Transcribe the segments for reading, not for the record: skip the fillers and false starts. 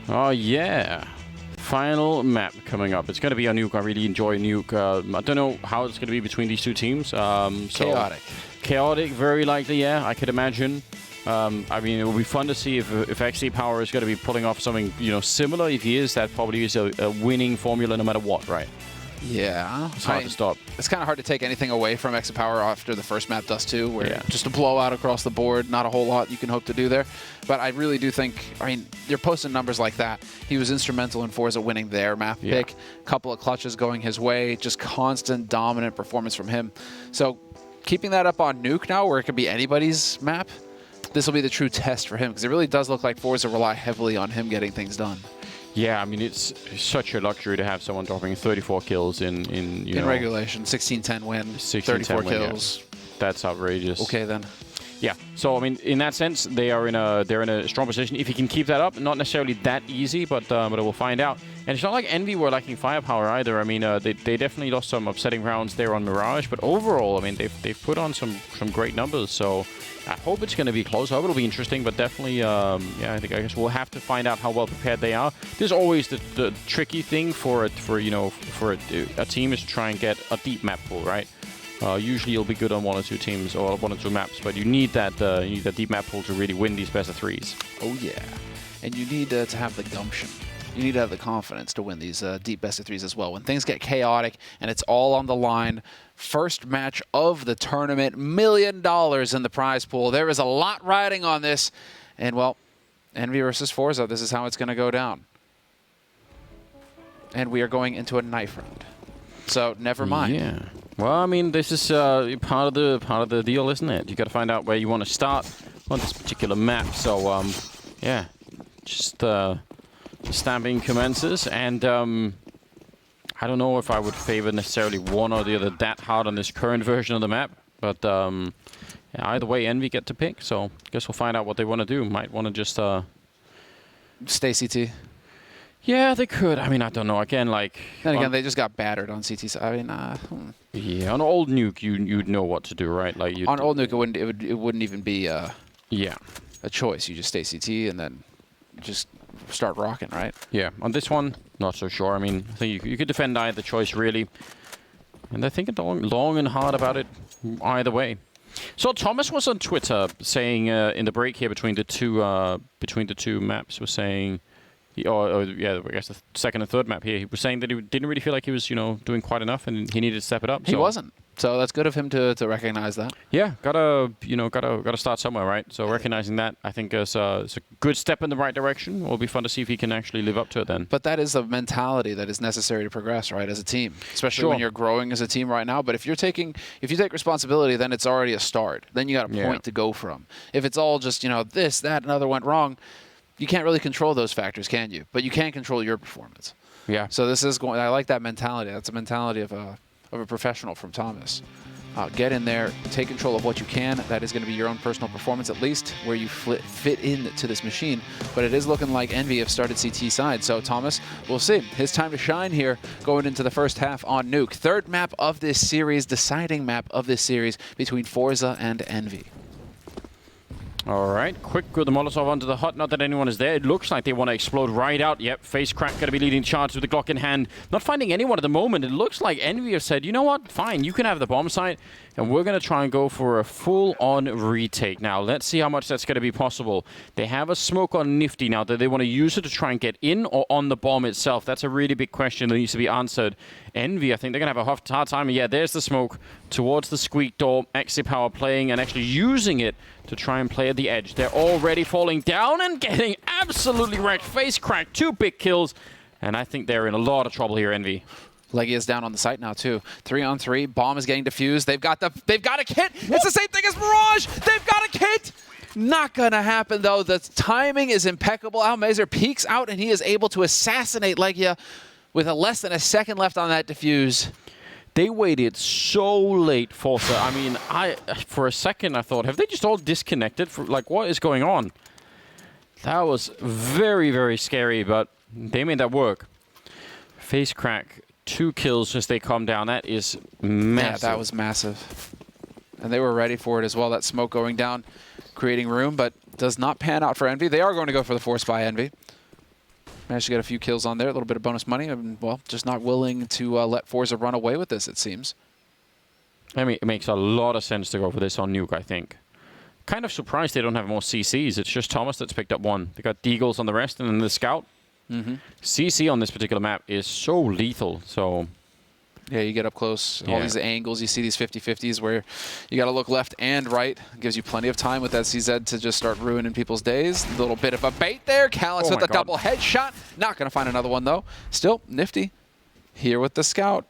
Oh, yeah. Final map coming up. It's going to be a Nuke. I really enjoy Nuke. I don't know how it's going to be between these two teams. Chaotic. Chaotic, very likely, yeah, I could imagine. I mean, it will be fun to see if XC Power is going to be pulling off something, similar. If he is, that probably is a winning formula no matter what, right? Yeah. It's hard to stop. It's kind of hard to take anything away from XC Power after the first map does too, where just a blowout across the board, not a whole lot you can hope to do there. But I really do think, I mean, you're posting numbers like that. He was instrumental in forZe winning their map pick. Couple of clutches going his way, just constant dominant performance from him. So keeping that up on Nuke now, where it could be anybody's map, this will be the true test for him, because it really does look like forZe rely heavily on him getting things done. Yeah, I mean, it's such a luxury to have someone dropping 34 kills in regulation, 16-10 win, 34 kills. Yeah. That's outrageous. Okay, then. Yeah. So I mean, in that sense, they're in a strong position. If he can keep that up, not necessarily that easy, but we'll find out. And it's not like Envy were lacking firepower either. I mean, they definitely lost some upsetting rounds there on Mirage, but overall, I mean, they've put on some great numbers. So I hope it's going to be close. I hope it'll be interesting, but definitely, yeah, I guess we'll have to find out how well prepared they are. There's always the tricky thing for a team is to try and get a deep map pool, right? Usually you'll be good on one or two teams or one or two maps, but you need that deep map pool to really win these best of threes. Oh yeah, and you need to have the gumption. You need to have the confidence to win these deep best of threes as well. When things get chaotic and it's all on the line, first match of the tournament, $1 million in the prize pool. There is a lot riding on this, and well, Envy versus forZe, this is how it's going to go down. And we are going into a knife round, so never mind. Yeah. Well, I mean, this is part of the deal, isn't it? You got to find out where you want to start on this particular map. So, yeah, just stamping commences, and I don't know if I would favor necessarily one or the other that hard on this current version of the map, but yeah, either way, Envy get to pick. So, I guess we'll find out what they want to do. Might want to just stay CT. Yeah, they could. I mean, I don't know. Again, like... Then again, they just got battered on CT. I mean, yeah, on old Nuke, you'd know what to do, right? Like on old Nuke, it wouldn't even be a choice. You just stay CT and then just start rocking, right? Yeah. On this one, not so sure. I mean, I think you could defend either choice, really. And they're thinking long and hard about it either way. So Thomas was on Twitter saying in the break here between the two maps, was saying... yeah, I guess the second and third map here. He was saying that he didn't really feel like he was, doing quite enough, and he needed to step it up. He wasn't. So that's good of him to recognize that. Yeah, gotta start somewhere, right? So recognizing that, I think is a good step in the right direction. It'll be fun to see if he can actually live up to it then. But that is a mentality that is necessary to progress, right, as a team, especially when you're growing as a team right now. But if you take responsibility, then it's already a start. Then you got a point to go from. If it's all just this, that, another went wrong. You can't really control those factors, can you? But you can control your performance. Yeah. So this is going. I like that mentality. That's a mentality of a professional from Thomas. Get in there, take control of what you can. That is going to be your own personal performance, at least where you fit into this machine. But it is looking like Envy have started CT side. So Thomas, we'll see. His time to shine here, going into the first half on Nuke. Third map of this series, deciding map of this series between forZe and Envy. All right, quick with the Molotov onto the hut. Not that anyone is there. It looks like they want to explode right out. Yep, face crack going to be leading charge with the Glock in hand. Not finding anyone at the moment. It looks like Envy have said, you know what? Fine, you can have the bomb site, and we're going to try and go for a full-on retake. Now, let's see how much that's going to be possible. They have a smoke on Nifty now. Do they want to use it to try and get in or on the bomb itself? That's a really big question that needs to be answered. Envy, I think they're going to have a hard time. Yeah, there's the smoke towards the squeak door. XC Power playing and actually using it to try and play at the edge. They're already falling down and getting absolutely wrecked. Face crack, 2 big kills. And I think they're in a lot of trouble here, Envy. Leggy is down on the site now, too. 3-on-3. Bomb is getting defused. They've got a kit. It's the same thing as Mirage. They've got a kit. Not going to happen, though. The timing is impeccable. Almazer peeks out, and he is able to assassinate Legia with less than a second left on that defuse. They waited so late, forZe. I mean, for a second I thought, have they just all disconnected? Like, what is going on? That was very, very scary, but they made that work. Face crack, 2 kills as they come down. That is massive. Yeah, that was massive. And they were ready for it as well. That smoke going down, creating room, but does not pan out for Envy. They are going to go for the force by Envy. Managed to get a few kills on there, a little bit of bonus money, and, well, just not willing to let forZe run away with this, it seems. I mean, it makes a lot of sense to go for this on Nuke, I think. Kind of surprised they don't have more CCs. It's just Thomas that's picked up one. They got Deagles on the rest, and then the Scout. CC on this particular map is so lethal, so... Yeah, you get up close, all these angles, you see these 50-50s where you got to look left and right. It gives you plenty of time with that CZ to just start ruining people's days. A little bit of a bait there. KiNK with a double headshot. Not going to find another one, though. Still, nifty here with the Scout.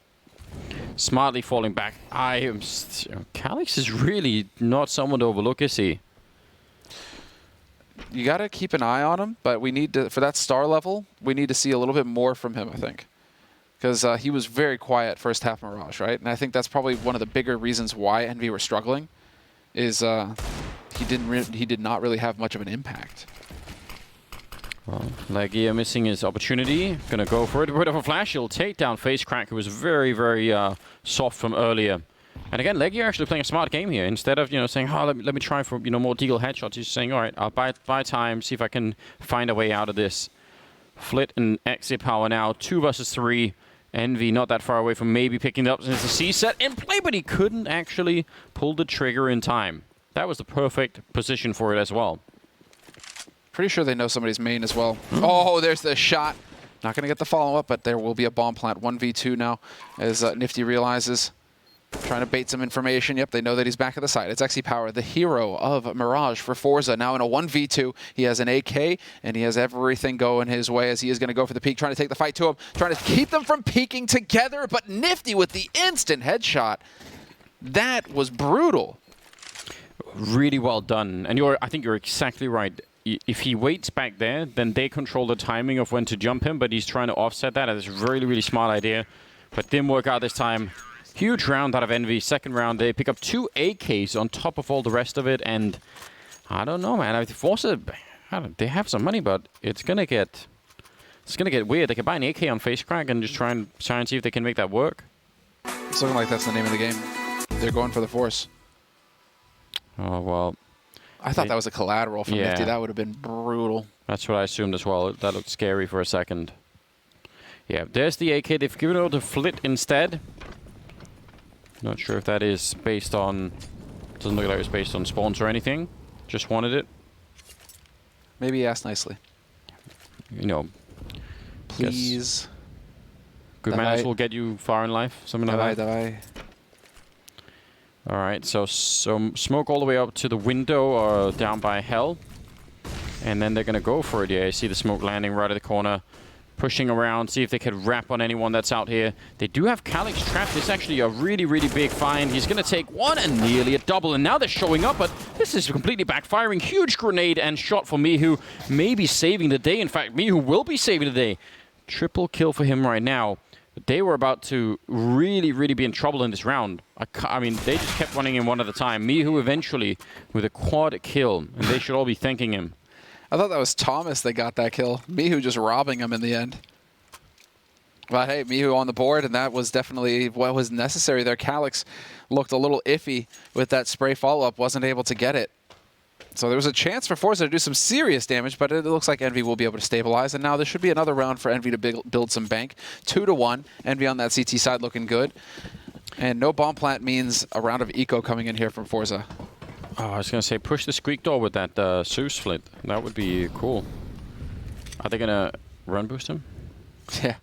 Smartly falling back. KiNK is really not someone to overlook, is he? You got to keep an eye on him, but we need to, for that star level, we need to see a little bit more from him, I think. Because he was very quiet first half Mirage, right? And I think that's probably one of the bigger reasons why Envy were struggling, is he did not really have much of an impact. Well, Legia missing his opportunity. Gonna go for it. A bit of a flash. He'll take down FaceCrack, who was very, very soft from earlier. And again, Legia actually playing a smart game here. Instead of saying, "Oh, let me try for more deagle headshots," he's saying, "All right, I'll buy time, see if I can find a way out of this." Flit and exit power now, 2 versus 3. Envy not that far away from maybe picking it up since the C set in play, but he couldn't actually pull the trigger in time. That was the perfect position for it as well. Pretty sure they know somebody's main as well. Oh, there's the shot. Not going to get the follow-up, but there will be a bomb plant. 1v2 now, as Nifty realizes. Trying to bait some information. Yep, they know that he's back at the site. It's XE-Power, the hero of Mirage for forZe. Now in a 1v2, he has an AK, and he has everything going his way as he is going to go for the peak, trying to take the fight to him, trying to keep them from peeking together, but Nifty with the instant headshot. That was brutal. Really well done. And I think you're exactly right. If he waits back there, then they control the timing of when to jump him, but he's trying to offset that. It's a really, really smart idea, but didn't work out this time. Huge round out of Envy. Second round, they pick up 2 AKs on top of all the rest of it, and I don't know, man. I think forZe, they have some money, but it's gonna get weird. They can buy an AK on FaceCrack and just try and see if they can make that work. It's looking like that's the name of the game. They're going for the Force. Oh well. I thought that was a collateral from Nifty. That would have been brutal. That's what I assumed as well. That looked scary for a second. Yeah, there's the AK. They've given it over to Flit instead. Not sure if that is based on... Doesn't look like it's based on spawns or anything. Just wanted it. Maybe he asked nicely. Please. Good manners will get you far in life. Something like that. Alright, so smoke all the way up to the window or down by Hell. And then they're going to go for it. Yeah, you see the smoke landing right at the corner. Pushing around, see if they can wrap on anyone that's out here. They do have KiNK trapped. It's actually a really, really big find. He's going to take one and nearly a double. And now they're showing up, but this is completely backfiring. Huge grenade and shot for Mihu. Maybe saving the day. In fact, Mihu will be saving the day. Triple kill for him right now. But they were about to really, really be in trouble in this round. I mean, they just kept running in one at a time. Mihu eventually with a quad kill. And they should all be thanking him. I thought that was Thomas that got that kill. Mihu just robbing him in the end. But hey, Mihu on the board, and that was definitely what was necessary there. KiNK looked a little iffy with that spray follow-up, wasn't able to get it. So there was a chance for forZe to do some serious damage, but it looks like Envy will be able to stabilize. And now there should be another round for Envy to build some bank. 2-1. Envy on that CT side looking good. And no bomb plant means a round of eco coming in here from forZe. Oh, I was going to say, push the squeak door with that Zeus Flit. That would be cool. Are they going to run boost him? Yeah,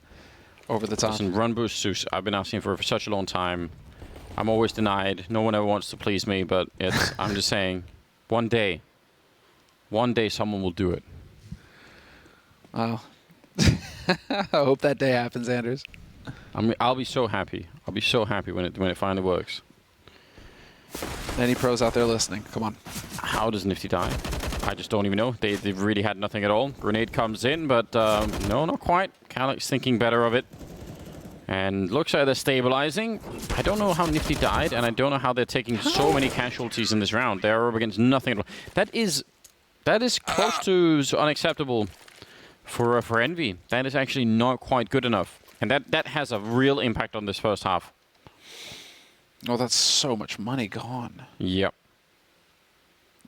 over the top. Listen, run boost Zeus. I've been asking for such a long time. I'm always denied. No one ever wants to please me, but I'm just saying, one day someone will do it. Wow. I hope that day happens, Anders. I'll be so happy. I'll be so happy when it finally works. Any pros out there listening? Come on. How does Nifty die? I just don't even know. They've really had nothing at all. Grenade comes in, but no, not quite. KiNK's thinking better of it. And looks like they're stabilizing. I don't know how Nifty died, and I don't know how they're taking so many casualties in this round. They're up against nothing at all. That is close to unacceptable for Envy. That is actually not quite good enough. And that has a real impact on this first half. Oh, that's so much money gone. Yep.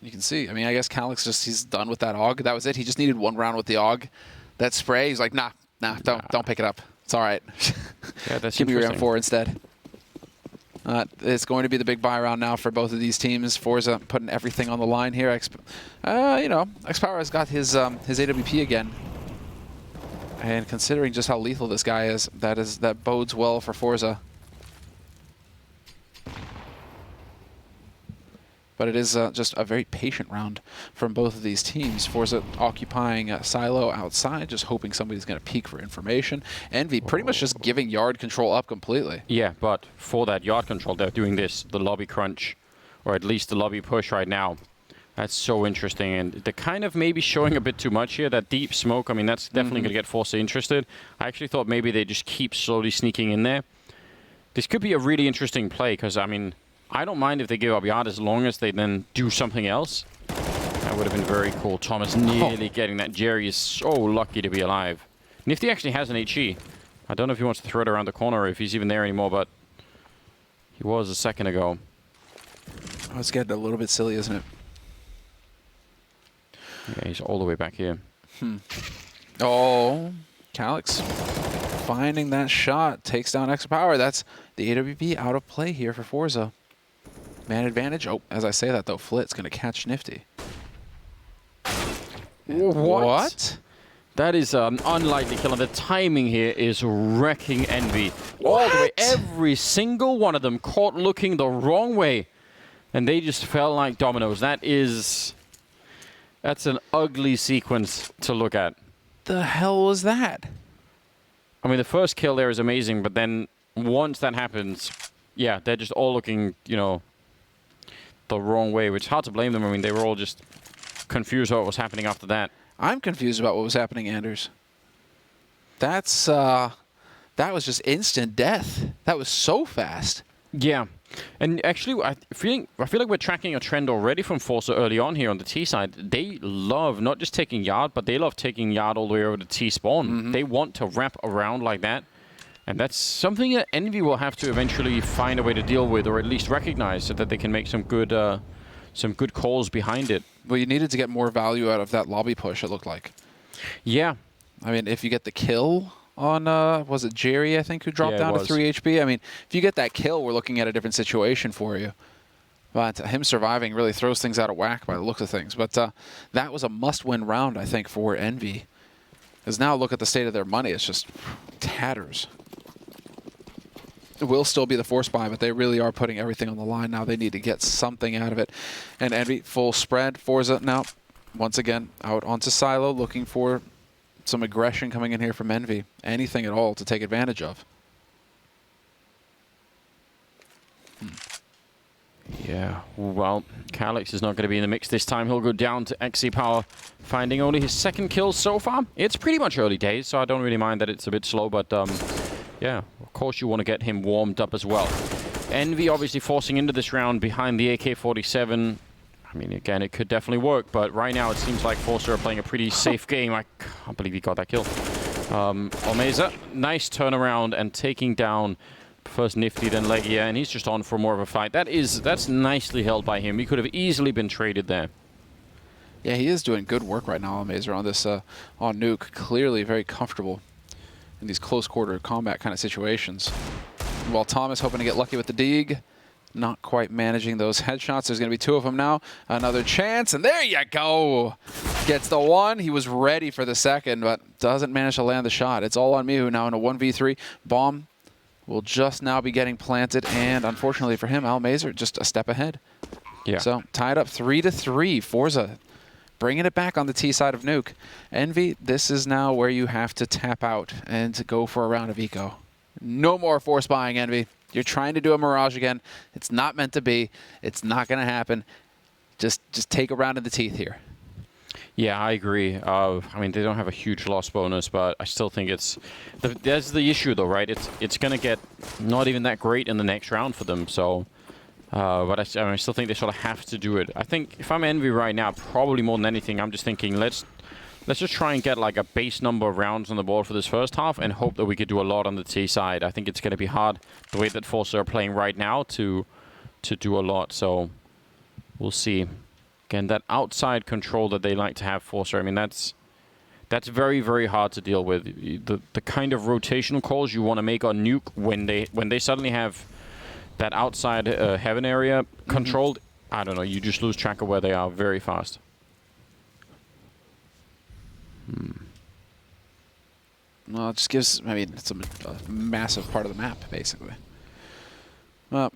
You can see. I mean, I guess KiNK's he's done with that AUG. That was it. He just needed one round with the AUG. that spray. He's like, nah, don't pick it up. It's all right. Yeah, that's Give me round 4 instead. It's going to be the big buy round now for both of these teams. forZe putting everything on the line here. You know, xPower has got his AWP again. And considering just how lethal this guy is, that bodes well for forZe. But it is just a very patient round from both of these teams. forZe occupying Silo outside, just hoping somebody's going to peek for information. Envy pretty much just giving yard control up completely. Yeah, but for that yard control, they're doing this, the lobby crunch, or at least the lobby push right now. That's so interesting, and they're kind of maybe showing a bit too much here. That deep smoke, I mean, that's definitely going to get forZe interested. I actually thought maybe they just keep slowly sneaking in there. This could be a really interesting play, because, I mean, I don't mind if they give up yard as long as they then do something else. That would have been very cool. Thomas nearly getting that. Jerry is so lucky to be alive. Nifty actually has an HE. I don't know if he wants to throw it around the corner or if he's even there anymore, but he was a second ago. Oh, it's getting a little bit silly, isn't it? Yeah, he's all the way back here. Oh, KiNK finding that shot. Takes down xPower. That's the AWP out of play here for forZe. Man advantage. Oh, as I say that, though, Flit's going to catch Nifty. What? That is an unlikely kill, and the timing here is wrecking Envy. All the way, every single one of them caught looking the wrong way, and they just fell like dominoes. That's an ugly sequence to look at. The hell was that? I mean, the first kill there is amazing, but then once that happens, yeah, they're just all looking, you know, the wrong way, which is hard to blame them. I mean, they were all just confused about what was happening after that. I'm confused about what was happening, Anders. That was just instant death. That was so fast. Yeah. And actually, I feel like we're tracking a trend already from forZe early on here on the T side. They love not just taking yard, but they love taking yard all the way over to T spawn. They want to wrap around like that. And that's something that Envy will have to eventually find a way to deal with, or at least recognize, so that they can make some good calls behind it. Well, you needed to get more value out of that lobby push, it looked like. Yeah. I mean, if you get the kill on, was it Jerry, I think, who dropped down to 3 HP? I mean, if you get that kill, we're looking at a different situation for you. But him surviving really throws things out of whack by the looks of things. But that was a must-win round, I think, for Envy. Because now look at the state of their money. It's just tatters. It will still be the force buy, but they really are putting everything on the line now. They need to get something out of it. And Envy, full spread. forZe now, once again, out onto Silo, looking for some aggression coming in here from Envy. Anything at all to take advantage of. Yeah, well, KiNK is not going to be in the mix this time. He'll go down to xPower, finding only his second kill so far. It's pretty much early days, so I don't really mind that it's a bit slow, but yeah, of course you want to get him warmed up as well. Envy obviously forcing into this round behind the AK-47. I mean, again, it could definitely work, but right now it seems like forZe are playing a pretty safe game. I can't believe he got that kill. Almeza, nice turnaround and taking down first Nifty, then Legia, and he's just on for more of a fight. That's nicely held by him. He could have easily been traded there. Yeah, he is doing good work right now, Almeza, on this on Nuke. Clearly very comfortable in these close quarter combat kind of situations. While Thomas hoping to get lucky with the dig, not quite managing those headshots. There's going to be 2 of them now. Another chance, and there you go. Gets the one. He was ready for the second, but doesn't manage to land the shot. It's all on Mihu now in a 1v3. Bomb will just now be getting planted, and unfortunately for him, Almeza just a step ahead. Yeah. So tied up 3-3. forZe bringing it back on the T side of Nuke. Envy, this is now where you have to tap out and to go for a round of eco. No more force buying, Envy. You're trying to do a Mirage again. It's not meant to be. It's not going to happen. Just take a round in the teeth here. Yeah, I agree. I mean, they don't have a huge loss bonus, but I still think it's... That's the issue, though, right? It's going to get not even that great in the next round for them, so... but I still think they sort of have to do it. I think if I'm Envy right now, probably more than anything, I'm just thinking, let's just try and get like a base number of rounds on the board for this first half and hope that we could do a lot on the T side. I think it's going to be hard, the way that forZe are playing right now, to do a lot, so we'll see. Again, that outside control that they like to have, forZe, I mean, that's That's very, very hard to deal with. The kind of rotational calls you want to make on Nuke when they suddenly have that outside heaven area controlled, I don't know, you just lose track of where they are very fast. Well, it just gives, I mean, it's a massive part of the map, basically. Well,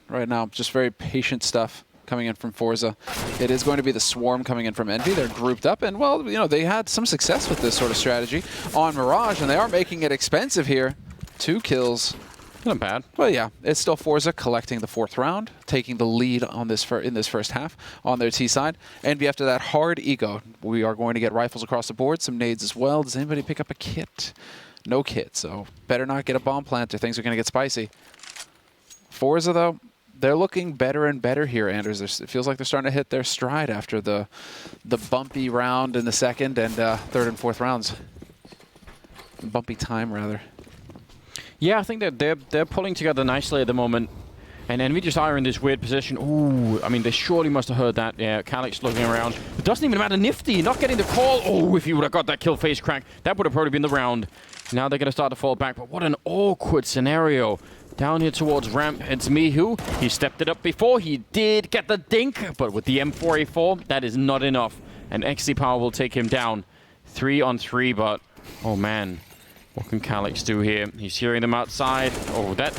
right now, just very patient stuff coming in from forZe. It is going to be the Swarm coming in from Envy. They're grouped up, and, well, you know, they had some success with this sort of strategy on Mirage, and they are making it expensive here. 2 kills. Not bad. Well, yeah, it's still forZe collecting the 4th round, taking the lead on this in this first half on their T side. Envy after that hard eco. We are going to get rifles across the board, some nades as well. Does anybody pick up a kit? No kit, so better not get a bomb plant or things are going to get spicy. forZe, though, they're looking better and better here, Anders. It feels like they're starting to hit their stride after the bumpy round in the second and 3rd and 4th rounds. Bumpy time, rather. Yeah, I think that they're pulling together nicely at the moment. And Envy just are in this weird position. Ooh, I mean, they surely must have heard that. Yeah, KiNK looking around. It doesn't even matter. Nifty not getting the call. Oh, if he would have got that kill face crack, that would have probably been the round. Now they're going to start to fall back. But what an awkward scenario. Down here towards ramp, it's Mihu. He stepped it up before. He did get the dink, but with the M4A4, that is not enough. And XC Power will take him down. 3 on 3, but oh man. What can KiNK do here? He's hearing them outside. Oh, that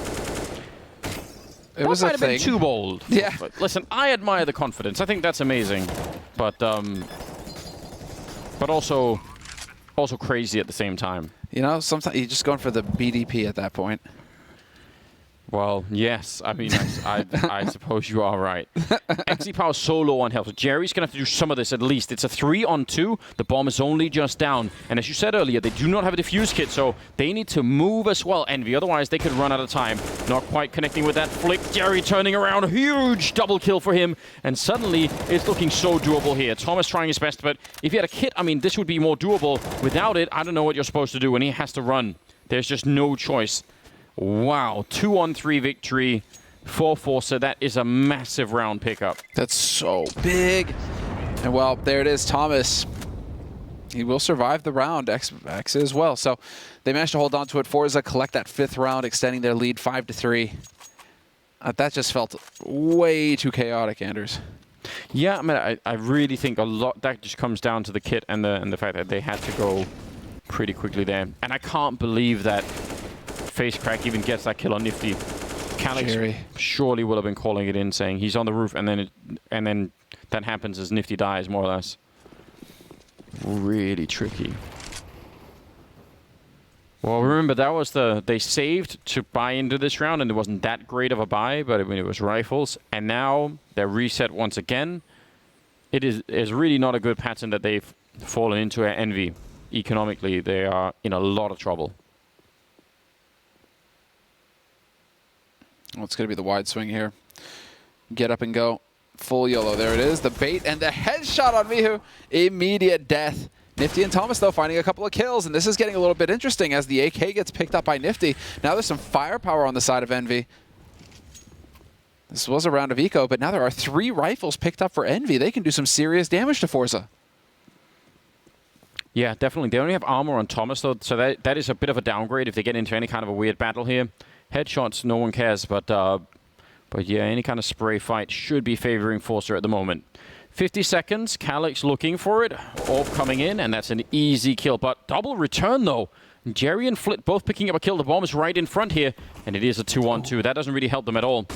was might a have thing. been too bold. Yeah. But listen, I admire the confidence. I think that's amazing. But also crazy at the same time. You know, sometimes you're just going for the BDP at that point. Well, yes. I mean, I suppose you are right. XC Power so low on health. Jerry's going to have to do some of this at least. It's a 3 on 2. The bomb is only just down. And as you said earlier, they do not have a defuse kit, so they need to move as well, Envy. Otherwise, they could run out of time. Not quite connecting with that flick. Jerry turning around. A huge double kill for him. And suddenly, it's looking so doable here. Thomas trying his best, but if he had a kit, I mean, this would be more doable. Without it, I don't know what you're supposed to do, and he has to run. There's just no choice. Wow, 2 on 3 victory for forZe. That is a massive round pickup. That's so big. And well, there it is, Thomas. He will survive the round, X as well. So they managed to hold on to it. forZe collect that 5th round, extending their lead 5-3. That just felt way too chaotic, Anders. Yeah, I mean, I really think a lot that just comes down to the kit and the fact that they had to go pretty quickly there. And I can't believe that face crack even gets that kill on Nifty. KiNK surely will have been calling it in, saying he's on the roof, and then that happens as Nifty dies, more or less. Really tricky. Well, remember that was they saved to buy into this round, and it wasn't that great of a buy, but it was rifles, and now they're reset once again. It is really not a good pattern that they've fallen into at Envy. Economically, they are in a lot of trouble. Well, it's going to be the wide swing here. Get up and go. Full YOLO. There it is. The bait and the headshot on Mihu. Immediate death. Nifty and Thomas, though, finding a couple of kills. And this is getting a little bit interesting as the AK gets picked up by Nifty. Now there's some firepower on the side of Envy. This was a round of eco, but now there are 3 rifles picked up for Envy. They can do some serious damage to forZe. Yeah, definitely. They only have armor on Thomas, though, so that is a bit of a downgrade if they get into any kind of a weird battle here. Headshots, no one cares, but yeah, any kind of spray fight should be favoring forZe at the moment. 50 seconds, KiNK looking for it. Orb coming in, and that's an easy kill, but double return, though. Jerry and Flit both picking up a kill. The bomb is right in front here, and it is a 2-on-2. That doesn't really help them at all.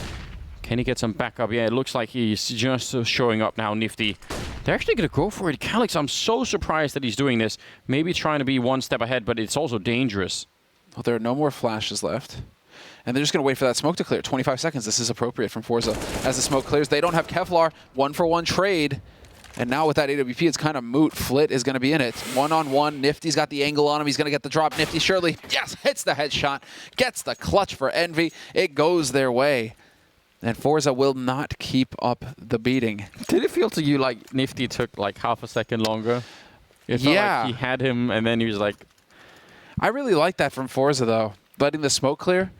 Can he get some backup? Yeah, it looks like he's just showing up now, Nifty. They're actually going to go for it. KiNK, I'm so surprised that he's doing this. Maybe trying to be one step ahead, but it's also dangerous. Well, there are no more flashes left. And they're just going to wait for that smoke to clear. 25 seconds. This is appropriate from forZe. As the smoke clears, they don't have Kevlar. 1-for-1 trade. And now with that AWP, it's kind of moot. Flit is going to be in it. 1-on-1. Nifty's got the angle on him. He's going to get the drop. Nifty surely, yes, hits the headshot. Gets the clutch for Envy. It goes their way. And forZe will not keep up the beating. Did it feel to you like Nifty took like half a second longer? It felt like he had him, and then he was like... I really like that from forZe, though. Letting the smoke clear.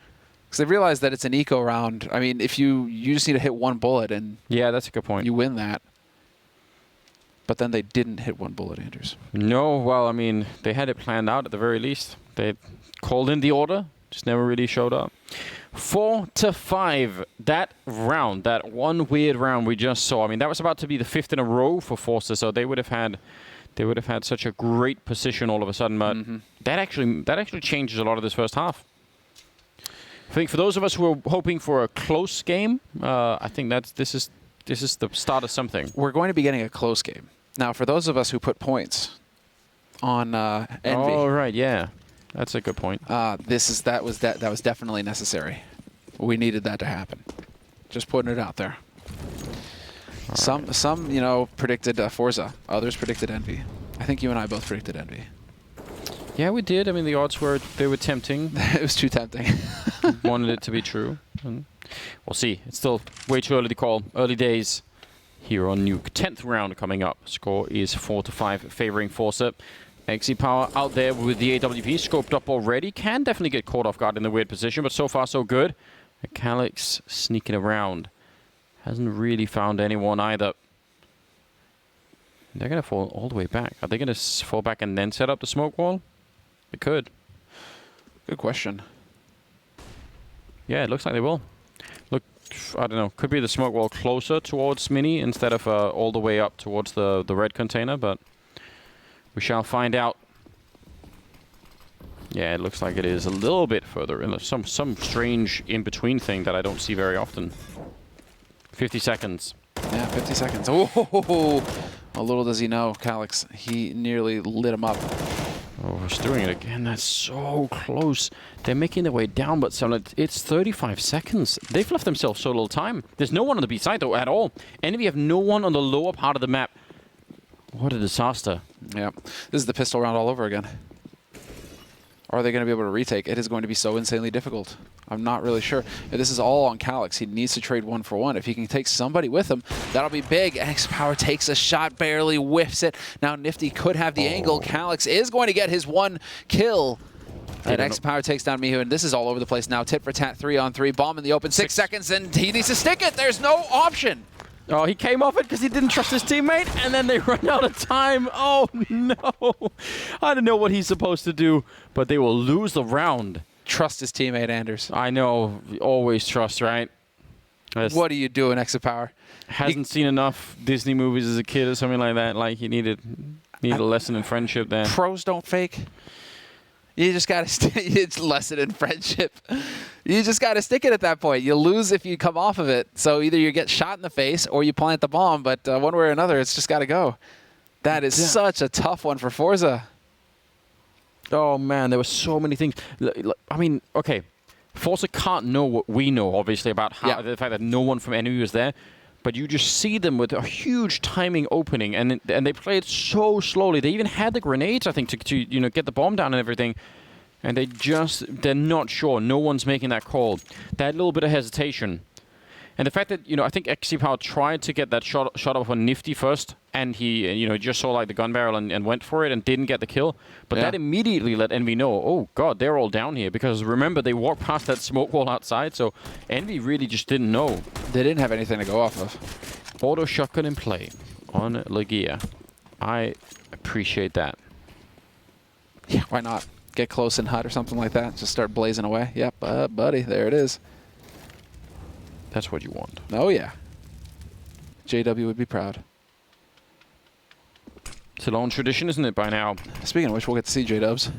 Because they realized that it's an eco round. I mean, if you just need to hit 1 bullet and yeah, that's a good point. You win that. But then they didn't hit one bullet, Anders. No, well, I mean, they had it planned out at the very least. They called in the order, just never really showed up. 4-5. That round, that one weird round we just saw. I mean, that was about to be the 5th in a row for forZe, so they would have had such a great position all of a sudden. But that actually changes a lot of this first half. I think for those of us who are hoping for a close game, I think this is the start of something. We're going to be getting a close game. Now, for those of us who put points on Envy. Oh, right, yeah. That's a good point. That was definitely necessary. We needed that to happen. Just putting it out there. Some predicted forZe. Others predicted Envy. I think you and I both predicted Envy. Yeah, we did. I mean, the odds were tempting. It was too tempting. Wanted it to be true. And we'll see. It's still way too early to call. Early days here on Nuke. 10th round coming up. Score is 4-5, favoring forZe. XE out there with the AWP scoped up already. Can definitely get caught off guard in the weird position, but so far so good. Calyx sneaking around. Hasn't really found anyone either. They're going to fall all the way back. Are they going to fall back and then set up the smoke wall? They could. Good question. Yeah, it looks like they will. Look, I don't know. Could be the smoke wall closer towards Mini instead of all the way up towards the red container, but we shall find out. Yeah, it looks like it is a little bit further in. Some strange in-between thing that I don't see very often. 50 seconds. Yeah, 50 seconds. Oh, little does he know, Calyx. He nearly lit him up. Oh, he's doing it again. That's so close. They're making their way down, but it's 35 seconds. They've left themselves so little time. There's no one on the B side, though, at all. Envy have no one on the lower part of the map. What a disaster. Yeah. This is the pistol round all over again. Are they going to be able to retake? It is going to be so insanely difficult. I'm not really sure. This is all on Calyx. He needs to trade 1 for 1. If he can take somebody with him, that'll be big. XPower takes a shot, barely whiffs it. Now Nifty could have the angle. Calyx is going to get his 1 kill. And XPower takes down Mihu, and this is all over the place now. Tit for tat, 3-on-3. Bomb in the open, 6 seconds, and he needs to stick it. There's no option. Oh, he came off it because he didn't trust his teammate, and then they run out of time. Oh, no. I don't know what he's supposed to do, but they will lose the round. Trust his teammate, Anders. I know. Always trust, right? What are you doing, XPower? Hasn't seen enough Disney movies as a kid or something like that. Like, he needed a lesson in friendship there. Pros don't fake. You just got to it's a lesson in friendship. You just got to stick it at that point. You lose if you come off of it. So either you get shot in the face or you plant the bomb, but one way or another, it's just got to go. That is such a tough one for forZe. Oh, man, there were so many things. I mean, okay, forZe can't know what we know, obviously, about how the fact that no one from enemy was there. But you just see them with a huge timing opening, and they played so slowly. They even had the grenades, I think, to get the bomb down and everything. And they're not sure. No one's making that call. That little bit of hesitation. And the fact that, I think XE tried to get that shot off on Nifty first, and he, just saw like the gun barrel and went for it and didn't get the kill. But that immediately let Envy know, oh god, they're all down here. Because remember, they walked past that smoke wall outside, so Envy really just didn't know. They didn't have anything to go off of. Auto shotgun in play on Legia. I appreciate that. Yeah, why not? Get close in hut or something like that. Just start blazing away. Yep, buddy, there it is. That's what you want. Oh, yeah. JW would be proud. It's a long tradition, isn't it, by now? Speaking of which, we'll get to see J-Dubs.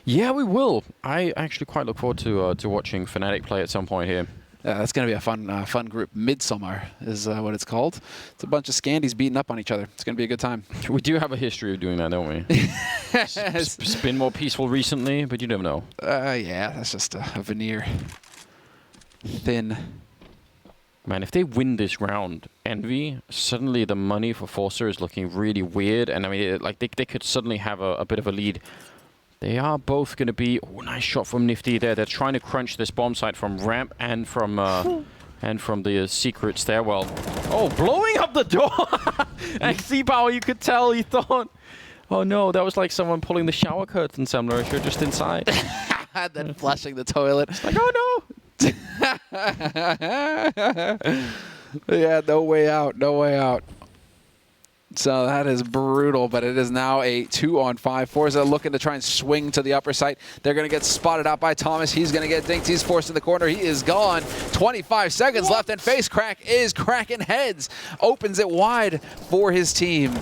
Yeah, we will. I actually quite look forward to watching Fnatic play at some point here. Yeah, that's going to be a fun group. Midsummer is what it's called. It's a bunch of Scandies beating up on each other. It's going to be a good time. We do have a history of doing that, don't we? It's been more peaceful recently, but you never know. Yeah, that's just a veneer. Thin. Man, if they win this round, Envy, suddenly the money for forZe is looking really weird. And I mean, they could suddenly have a bit of a lead. They are both going to be... Oh, nice shot from Nifty there. They're trying to crunch this bomb site from ramp and from the secret stairwell. Oh, blowing up the door! XE Power, you could tell he thought... Oh no, that was like someone pulling the shower curtain somewhere if you're just inside. And then flushing the toilet. It's like, oh no! Yeah, no way out. No way out. So that is brutal, but it is now a 2-on-5. forZe looking to try and swing to the upper site. They're going to get spotted out by Thomas. He's going to get dinked. He's forced in the corner. He is gone. 25 seconds left, and FaceCra.E is cracking heads. Opens it wide for his team.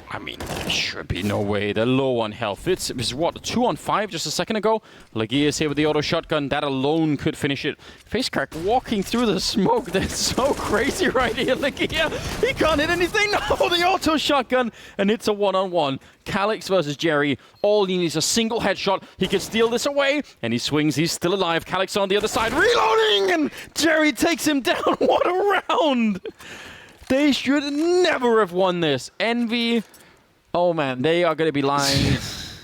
I mean, there should be no way. They're low on health. It was what, 2-on-5 just a second ago? Legia is here with the auto shotgun. That alone could finish it. FaceCra.E walking through the smoke. That's so crazy right here. Legia, he can't hit anything. No, the auto shotgun. And it's a 1-on-1. Calix versus Jerry. All he needs is a single headshot. He can steal this away. And he swings. He's still alive. Calix on the other side. Reloading! And Jerry takes him down. What a round! They should never have won this. Envy... Oh man, they are going to be lying.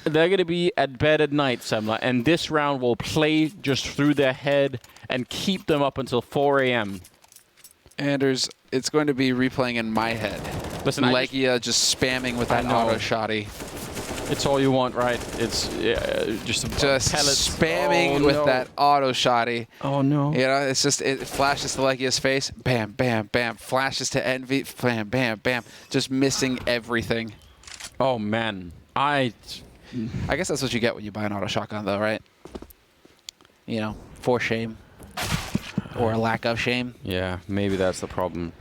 They're going to be at bed at night, Semler, and this round will play just through their head and keep them up until 4 a.m. Anders, it's going to be replaying in my head. Listen, Legia just spamming with that auto shotty. It's all you want, right? It's just spamming with that auto shotty. Oh no! You know, it's just it flashes to Legia's face, bam, bam, bam. Flashes to Envy, bam, bam, bam. Just missing everything. Oh man, I guess that's what you get when you buy an auto shotgun, though, right? You know, for shame or a lack of shame. Yeah, maybe that's the problem.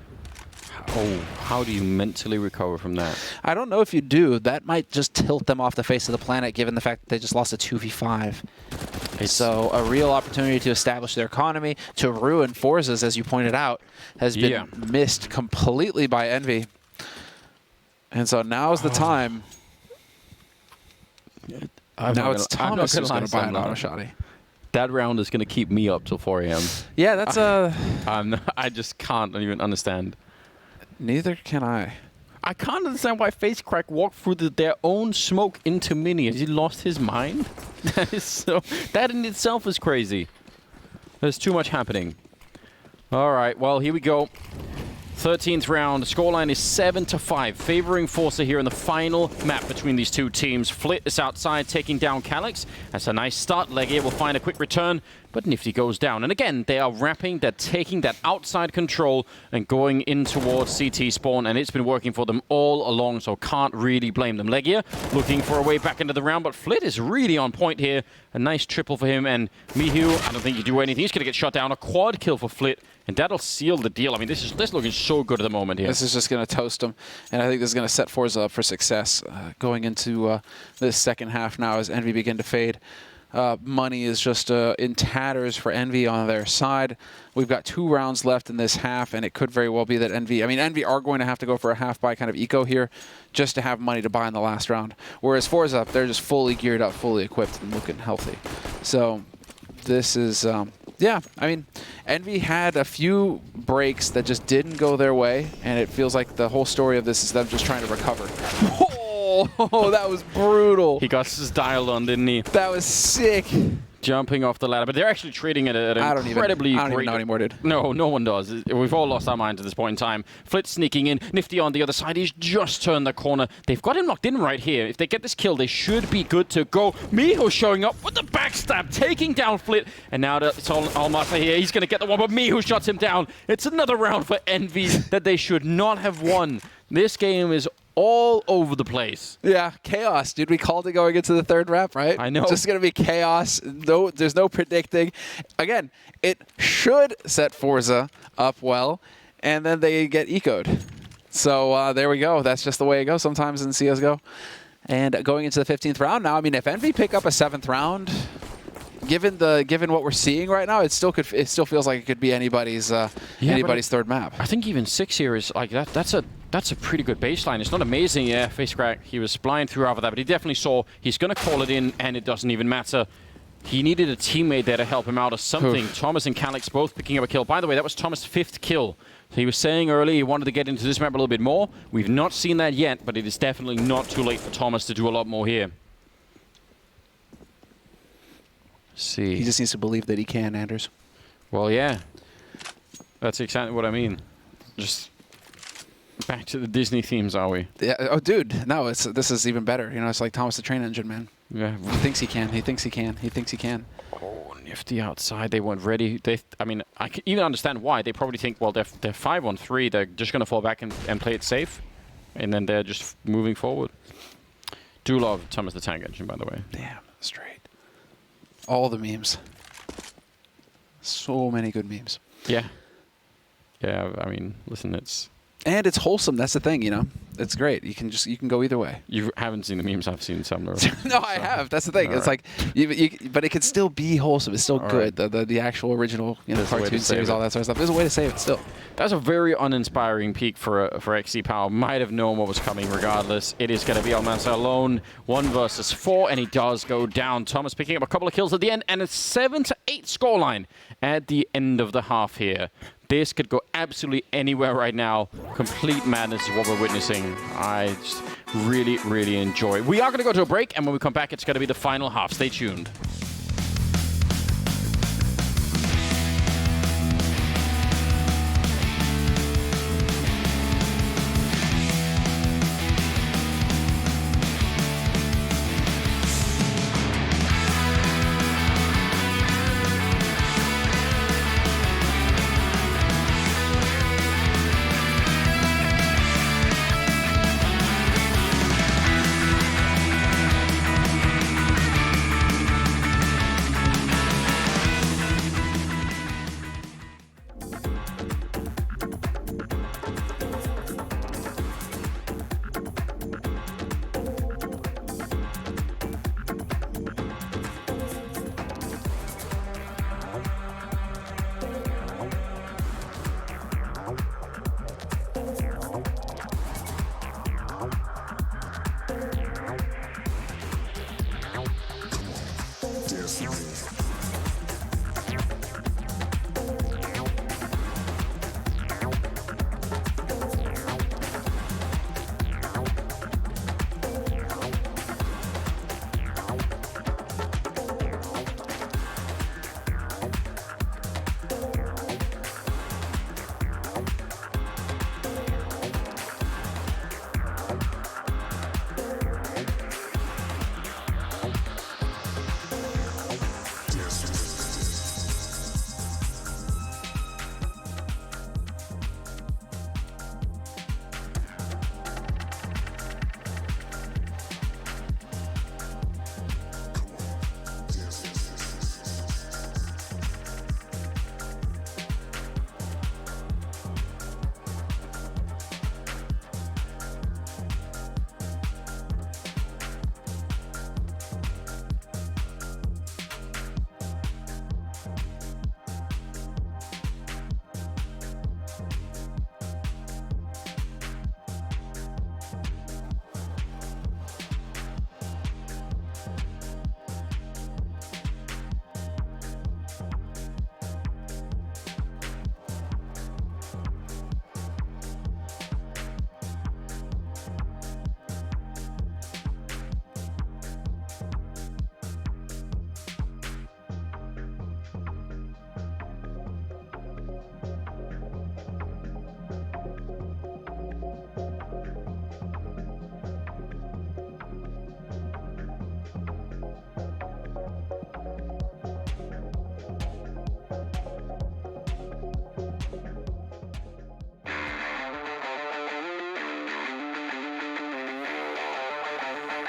Oh, how do you mentally recover from that? I don't know if you do. That might just tilt them off the face of the planet, given the fact that they just lost a 2v5. So a real opportunity to establish their economy, to ruin forZe's, as you pointed out, has been missed completely by Envy. And so now's the time. Now it's Thomas who's going to buy an auto shotty. That round is going to keep me up till 4 a.m. Yeah, that's I just can't even understand. Neither can I. I can't understand why FaceCra.E walked through their own smoke into Mini. Has he lost his mind? That in itself is crazy. There's too much happening. All right, well, here we go. 13th round. Scoreline is 7-5, favoring forZe here in the final map between these two teams. Flit is outside, taking down Calix. That's a nice start. Legia will find a quick return, but Nifty goes down. And again, they are wrapping, they're taking that outside control and going in towards CT spawn, and it's been working for them all along, so can't really blame them. Legia looking for a way back into the round, but Flit is really on point here. A nice triple for him, and Mihu, I don't think he do anything. He's going to get shot down. A quad kill for Flit. And that'll seal the deal. I mean, this is looking so good at the moment here. This is just going to toast them. And I think this is going to set forZe up for success going into this second half now as Envy begin to fade. Money is just in tatters for Envy on their side. We've got 2 rounds left in this half, and it could very well be that Envy... I mean, Envy are going to have to go for a half-buy kind of eco here just to have money to buy in the last round. Whereas forZe, they're just fully geared up, fully equipped, and looking healthy. So this is... yeah, I mean, Envy had a few breaks that just didn't go their way, and it feels like the whole story of this is them just trying to recover. Oh, that was brutal. He got his dial on, didn't he? That was sick. Jumping off the ladder, but they're actually trading it at an incredibly I don't even know anymore, dude. No, no one does. We've all lost our minds at this point in time. Flit sneaking in, Nifty on the other side. He's just turned the corner. They've got him locked in right here. If they get this kill, they should be good to go. Miho showing up with the backstab, taking down Flit, and now it's Almasa here. He's going to get the one, but Miho shuts him down. It's another round for Envy that they should not have won. This game is all over the place. Yeah, chaos, dude. We called it going into the third rep, right? I know. It's just going to be chaos. No, there's no predicting. Again, it should set forZe up well, and then they get ecoed. So there we go. That's just the way it goes sometimes in CSGO. And going into the 15th round now, I mean, if Envy pick up a 7th round, given what we're seeing right now, it still feels like it could be anybody's third map. I think even 6 here is like that. That's a pretty good baseline. It's not amazing, yeah, FaceCra.E. He was blind through after that, but he definitely saw he's going to call it in, and it doesn't even matter. He needed a teammate there to help him out or something. Oof. Thomas and Calix both picking up a kill. By the way, that was Thomas' 5th kill. So he was saying earlier he wanted to get into this map a little bit more. We've not seen that yet, but it is definitely not too late for Thomas to do a lot more here. Let's see. He just needs to believe that he can, Anders. Well, yeah. That's exactly what I mean. Just back to the Disney themes, are we? Yeah. Oh, dude. No, this is even better. You know, it's like Thomas the Train Engine, man. Yeah. He thinks he can. He thinks he can. He thinks he can. Oh, Nifty outside. They weren't ready. I mean, I can even understand why. They probably think, well, they're 5-on-3. They're just going to fall back and play it safe. And then they're just moving forward. Do love Thomas the Tank Engine, by the way. Damn, straight. All the memes. So many good memes. Yeah. Yeah, I mean, listen, it's... And it's wholesome. That's the thing, you know. It's great. You can go either way. You haven't seen the memes. I've seen some. No, I have. That's the thing. All it's right. Like, but it could still be wholesome. It's still all good. Right. The actual original, you know, cartoon series, all that sort of stuff. There's a way to save it still. That's a very uninspiring peak for XC Power. Might have known what was coming regardless. It is going to be Almanza alone, 1 versus 4, and he does go down. Thomas picking up a couple of kills at the end, and a 7-8 scoreline at the end of the half here. This could go absolutely anywhere right now. Complete madness is what we're witnessing. I just really, really enjoy it. We are going to go to a break, and when we come back, it's going to be the final half. Stay tuned.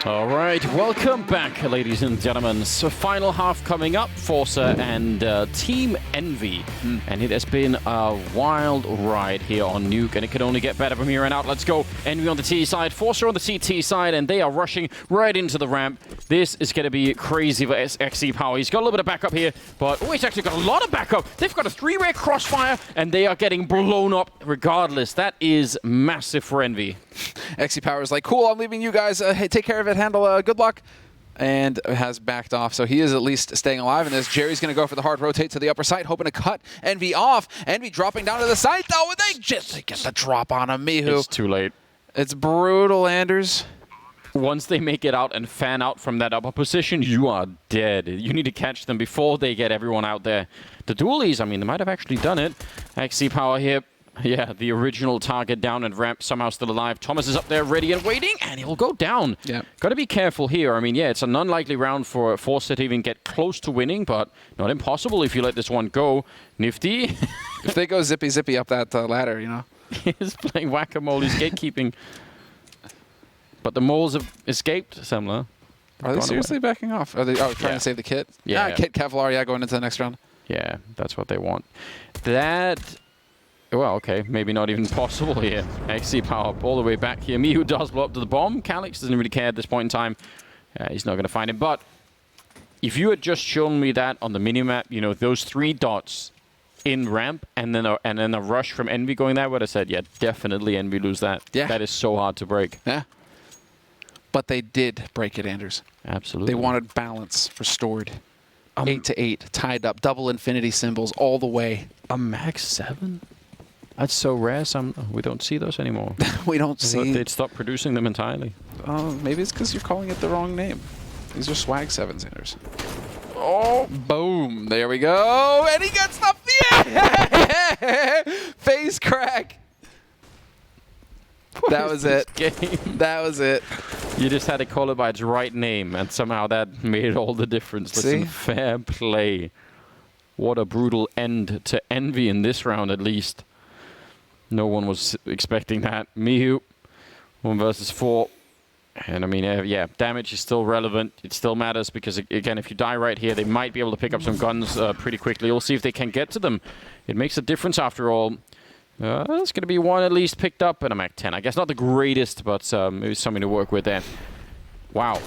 All right, welcome back, ladies and gentlemen. So final half coming up, forZe and Team Envy. And it has been a wild ride here on Nuke, and it can only get better from here on out. Let's go. Envy on the T side, forZe on the CT side, and they are rushing right into the ramp. This is going to be crazy for XC Power. He's got a little bit of backup here, but he's actually got a lot of backup. They've got a 3-way crossfire, and they are getting blown up regardless. That is massive for Envy. XC Power is like, cool, I'm leaving you guys. Hey, take care of it, handle, good luck. And has backed off, so he is at least staying alive in this. Jerry's going to go for the hard rotate to the upper side, hoping to cut Envy off. Envy dropping down to the side, though, and they just get the drop on him. Mihu. It's too late. It's brutal, Anders. Once they make it out and fan out from that upper position, you are dead. You need to catch them before they get everyone out there. The dualies, I mean, they might have actually done it. XC Power here. Yeah, the original target down and ramp somehow still alive. Thomas is up there ready and waiting, and he'll go down. Yeah. Got to be careful here. I mean, yeah, it's an unlikely round for forZe to even get close to winning, but not impossible if you let this one go. Nifty. If they go zippy up that ladder, you know. He's playing whack-a-mole. He's gatekeeping. But the moles have escaped, Semler. Are they seriously backing off? Are they trying to save the kit? Yeah. Kit Kevlar, going into the next round. Yeah, that's what they want. That... Well, okay, maybe not even possible here. XC power up all the way back here. Miyu does blow up to the bomb. Calyx doesn't really care at this point in time. He's not going to find him. But if you had just shown me that on the minimap, you know, those 3 dots in ramp and then a rush from Envy going there, I would have said, yeah, definitely Envy lose that. Yeah. That is so hard to break. Yeah. But they did break it, Anders. Absolutely. They wanted balance restored. 8 to 8, tied up, double infinity symbols all the way. A max 7? That's so rare. We don't see those anymore. We don't see. They'd stop producing them entirely. Maybe it's because you're calling it the wrong name. These are swag 7s, Anders. Oh, boom. There we go. And he gets the face crack. That was it. Game? That was it. You just had to call it by its right name, and somehow that made all the difference. Listen, fair play. What a brutal end to Envy in this round, at least. No one was expecting that. Miyu, 1 versus 4. And I mean, yeah, damage is still relevant. It still matters because, again, if you die right here, they might be able to pick up some guns pretty quickly. We'll see if they can get to them. It makes a difference after all. There's going to be 1 at least picked up, and a Mac 10. I guess not the greatest, but maybe something to work with there. Wow.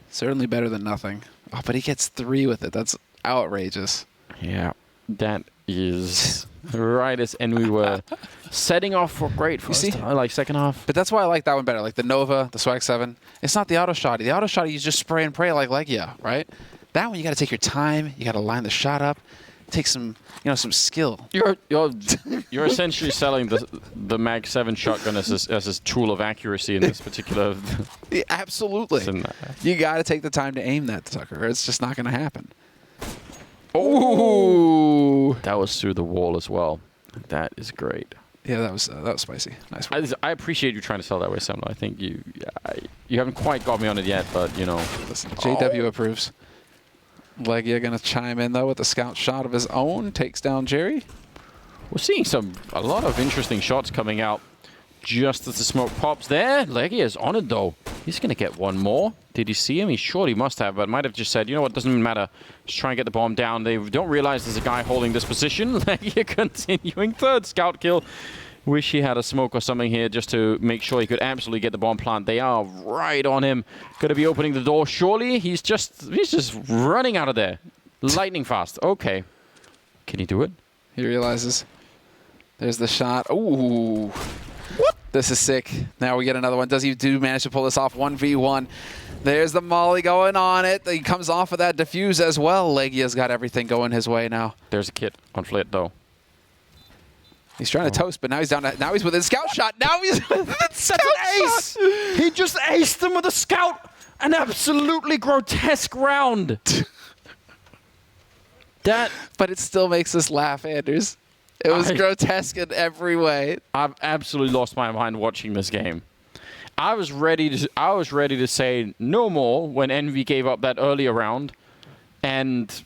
Certainly better than nothing. Oh, but he gets 3 with it. That's outrageous. Yeah, that is right as Envy were setting off for great first half, like second half. But that's why I like that one better. Like the Nova, the Swag 7. It's not the auto shotty. The auto shotty, you just spray and pray like Legia, right? That one, you got to take your time. You got to line the shot up. Take some, some skill. You're essentially selling the Mag 7 shotgun as a tool of accuracy in this particular. Yeah, absolutely. You got to take the time to aim that sucker, or it's just not going to happen. Oh, that was through the wall as well. That is great. Yeah, that was spicy. Nice work. I appreciate you trying to sell that way, Semler. I think you haven't quite got me on it yet, but Listen, JW approves. Legia gonna chime in though with a scout shot of his own, takes down Jerry. We're seeing a lot of interesting shots coming out just as the smoke pops there. Legia is on it though. He's gonna get 1 more. Did you see him? He surely must have, but might have just said, you know what, doesn't even matter. Just try and get the bomb down. They don't realize there's a guy holding this position. Legia continuing 3rd scout kill. Wish he had a smoke or something here just to make sure he could absolutely get the bomb plant. They are right on him. Going to be opening the door. Surely he's just running out of there. Lightning fast. Okay. Can he do it? He realizes. There's the shot. Ooh. What? This is sick. Now we get another one. Does he manage to pull this off? 1v1. There's the molly going on it. He comes off of that defuse as well. Legia's got everything going his way now. There's a kit on Flit though. He's trying to toast, but now he's down. Now he's within scout shot. Now he's within scout ace. He just aced them with a scout. An absolutely grotesque round. But it still makes us laugh, Anders. It was grotesque in every way. I've absolutely lost my mind watching this game. I was ready to say no more when Envy gave up that earlier round, and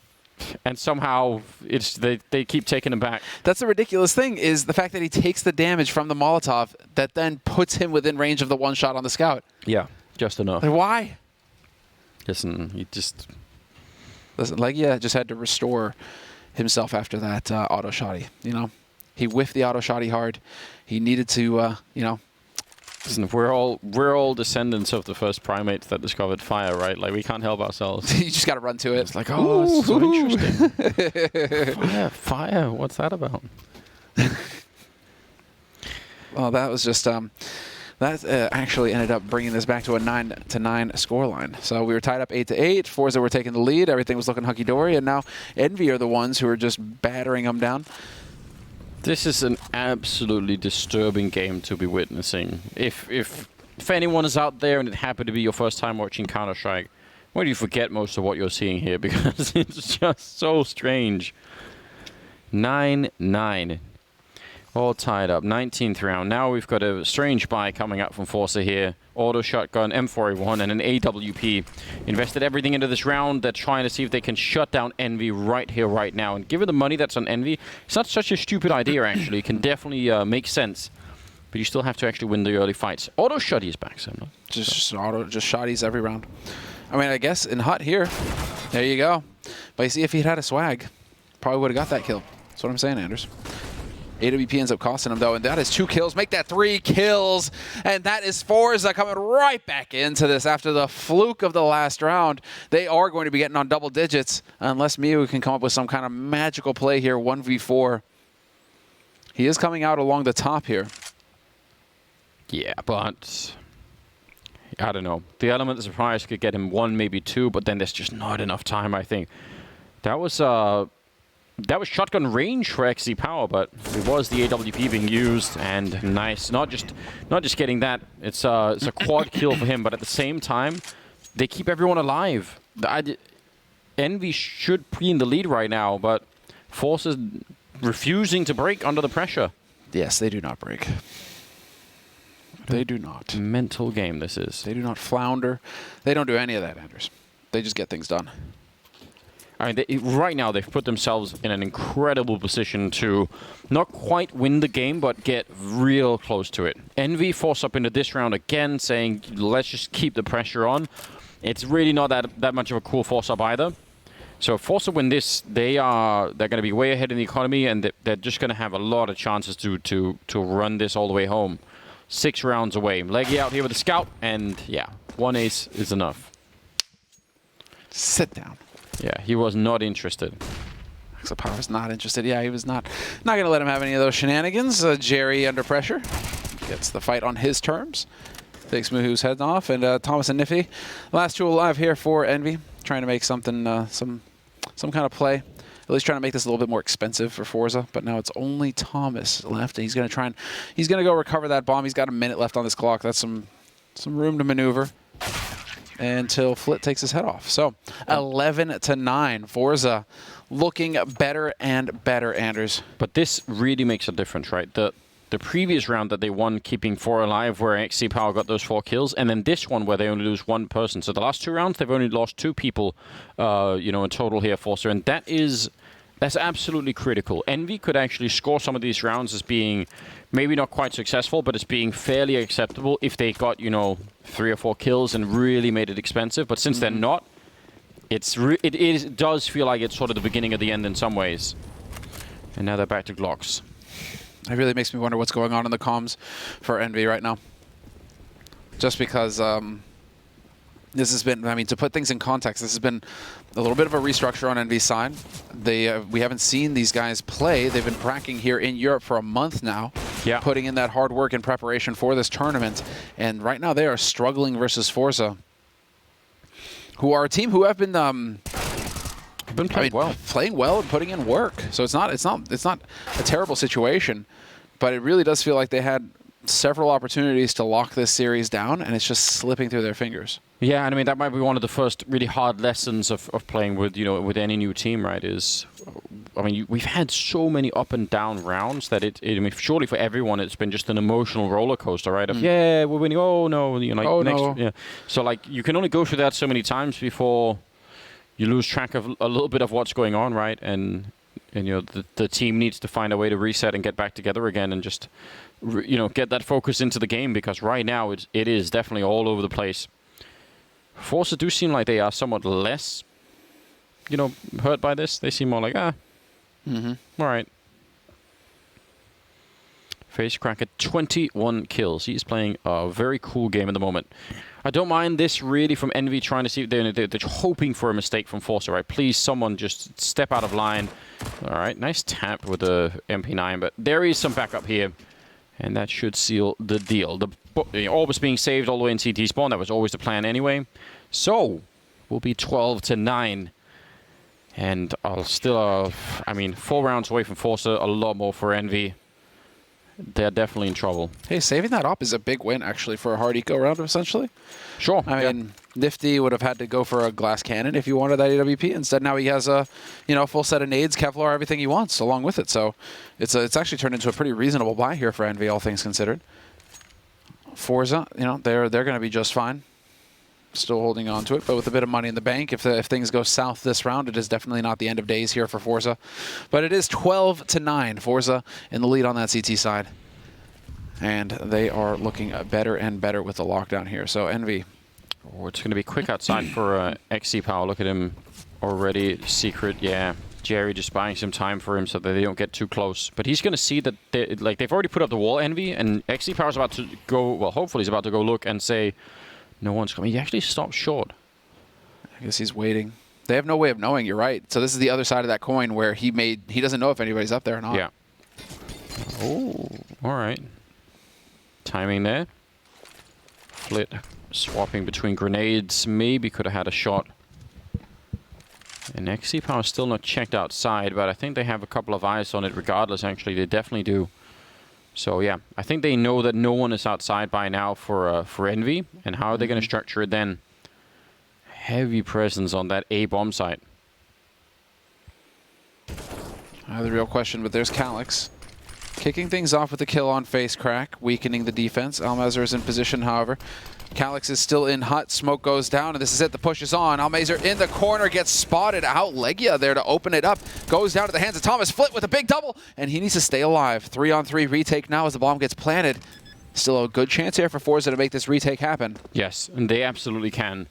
somehow they keep taking him back. That's the ridiculous thing, is the fact that he takes the damage from the Molotov that then puts him within range of the 1 shot on the scout. Yeah, just enough. Like, why? Listen, Legia just had to restore himself after that auto shotty. He whiffed the auto shotty hard. He needed to, Listen, we're all descendants of the first primates that discovered fire, right? Like, we can't help ourselves. You just got to run to it. It's like, oh, that's so interesting. Fire, what's that about? Well, that was just that actually ended up bringing this back to a 9-9 scoreline. So we were tied up 8-8. forZe were taking the lead. Everything was looking hunky-dory, and now Envy are the ones who are just battering them down. This is an absolutely disturbing game to be witnessing. If anyone is out there and it happened to be your first time watching Counter-Strike, why do you forget most of what you're seeing here? Because it's just so strange. 9-9. All tied up. 19th round. Now we've got a strange buy coming up from forZe here. Auto shotgun, M4A1, and an AWP. Invested everything into this round. They're trying to see if they can shut down Envy right here, right now. And given the money that's on Envy, it's not such a stupid idea, actually. It can definitely make sense. but you still have to actually win the early fights. Auto Shotty is back, so not. Just shotties every round. I mean, I guess in Hut here, there you go. But you see, if he'd had a swag, probably would have got that kill. That's what I'm saying, Anders. AWP ends up costing him, though, and that is 2 kills. Make that 3 kills, and that is forZe coming right back into this after the fluke of the last round. They are going to be getting on double digits unless Miu can come up with some kind of magical play here, 1v4. He is coming out along the top here. Yeah, but I don't know. The element of surprise could get him 1, maybe 2, but then there's just not enough time, I think. That was shotgun range for XC Power, but it was the AWP being used, and nice. Not just getting that. It's a quad kill for him, but at the same time, they keep everyone alive. Envy should be in the lead right now, but forZe is refusing to break under the pressure. Yes, they do not break. They do not. Mental game this is. They do not flounder. They don't do any of that, Anders. They just get things done. I mean, right now they've put themselves in an incredible position to not quite win the game, but get real close to it. Envy force up into this round again, saying, let's just keep the pressure on. It's really not that much of a cool force up either. So if forZe win this, they're going to be way ahead in the economy, and they're just going to have a lot of chances to run this all the way home. 6 rounds away. Leggy out here with the scout, and yeah, 1 ace is enough. Sit down. Yeah, he was not interested. So Power's not interested. Yeah, he was not going to let him have any of those shenanigans. Jerry under pressure. Gets the fight on his terms. Takes Muhu's head off. And Thomas and Nifty. Last 2 alive here for Envy. Trying to make something, some kind of play. At least trying to make this a little bit more expensive for forZe. But now it's only Thomas left. And he's going to try and he's going to go recover that bomb. He's got a minute left on this clock. That's some room to maneuver until Flit takes his head off. So 11-9, forZe looking better and better, Anders. But this really makes a difference, right? The previous round that they won, keeping 4 alive, where XC Power got those 4 kills, and then this one where they only lose 1 person. So the last 2 rounds, they've only lost 2 people, in total here, forZe, and that's absolutely critical. Envy could actually score some of these rounds as being maybe not quite successful, but as being fairly acceptable if they got, 3 or 4 kills and really made it expensive. But since they're not, it does feel like it's sort of the beginning of the end in some ways. And now they're back to Glocks. It really makes me wonder what's going on in the comms for Envy right now. Just because this has been, I mean, to put things in context, this has been a little bit of a restructure on Envy's side. We haven't seen these guys play. They've been practicing here in Europe for a month now, putting in that hard work in preparation for this tournament. And right now they are struggling versus forZe, who are a team who have been playing well and putting in work. So it's not a terrible situation, but it really does feel like they had several opportunities to lock this series down, and it's just slipping through their fingers. Yeah, and I mean, that might be one of the first really hard lessons of playing with, with any new team, right? We've had so many up and down rounds that surely for everyone, it's been just an emotional roller coaster, right? Of, yeah, we're winning, oh no, no. Yeah. So, you can only go through that so many times before you lose track of a little bit of what's going on, right? And the team needs to find a way to reset and get back together again and just, get that focus into the game, because right now it is definitely all over the place. forZe do seem like they are somewhat less, hurt by this. They seem more like, all right. FaceCracker, 21 kills. He's playing a very cool game at the moment. I don't mind this really from Envy trying to see if they're hoping for a mistake from forZe, right? Please, someone just step out of line. All right, nice tap with the MP9, but there is some backup here, and that should seal the deal. The orb is being saved all the way in CT spawn. That was always the plan anyway. So, we'll be 12-9. And I'll still, 4 rounds away from forZe, a lot more for Envy. They're definitely in trouble. Hey, saving that op is a big win, actually, for a hard eco round, essentially. Sure. I mean, Nifty would have had to go for a glass cannon if he wanted that AWP. Instead, now he has a, full set of nades, Kevlar, everything he wants along with it. So it's actually turned into a pretty reasonable buy here for Envy, all things considered. forZe, they're going to be just fine. Still holding on to it, but with a bit of money in the bank, if things go south this round, it is definitely not the end of days here for forZe. But it is 12-9, forZe in the lead on that CT side. And they are looking better and better with the lockdown here. So Envy. Oh, it's going to be quick outside for XC Power. Look at him already. Secret, yeah. Jerry just buying some time for him so that they don't get too close. But he's going to see that they've already put up the wall, Envy, and XC Power's about to go, well, hopefully he's about to go look and say, no one's coming. He actually stopped short. I guess he's waiting. They have no way of knowing, you're right. So this is the other side of that coin where he doesn't know if anybody's up there or not. Yeah. Oh, all right. Timing there. Flit swapping between grenades. Maybe could have had a shot. And XC Power still not checked outside, but I think they have a couple of eyes on it regardless, actually. They definitely do. So, yeah. I think they know that no one is outside by now for Envy. And how are they going to structure it then? Heavy presence on that A bomb site. The real question, but there's Calyx. Kicking things off with the kill on face crack, weakening the defense. Almazer is in position, however. Calyx is still in hut. Smoke goes down, and this is it. The push is on. Almazer in the corner, gets spotted out. Legia there to open it up. Goes down to the hands of Thomas. Flit with a big double, and he needs to stay alive. 3-on-3 retake now as the bomb gets planted. Still a good chance here for forZe to make this retake happen. Yes, and they absolutely can.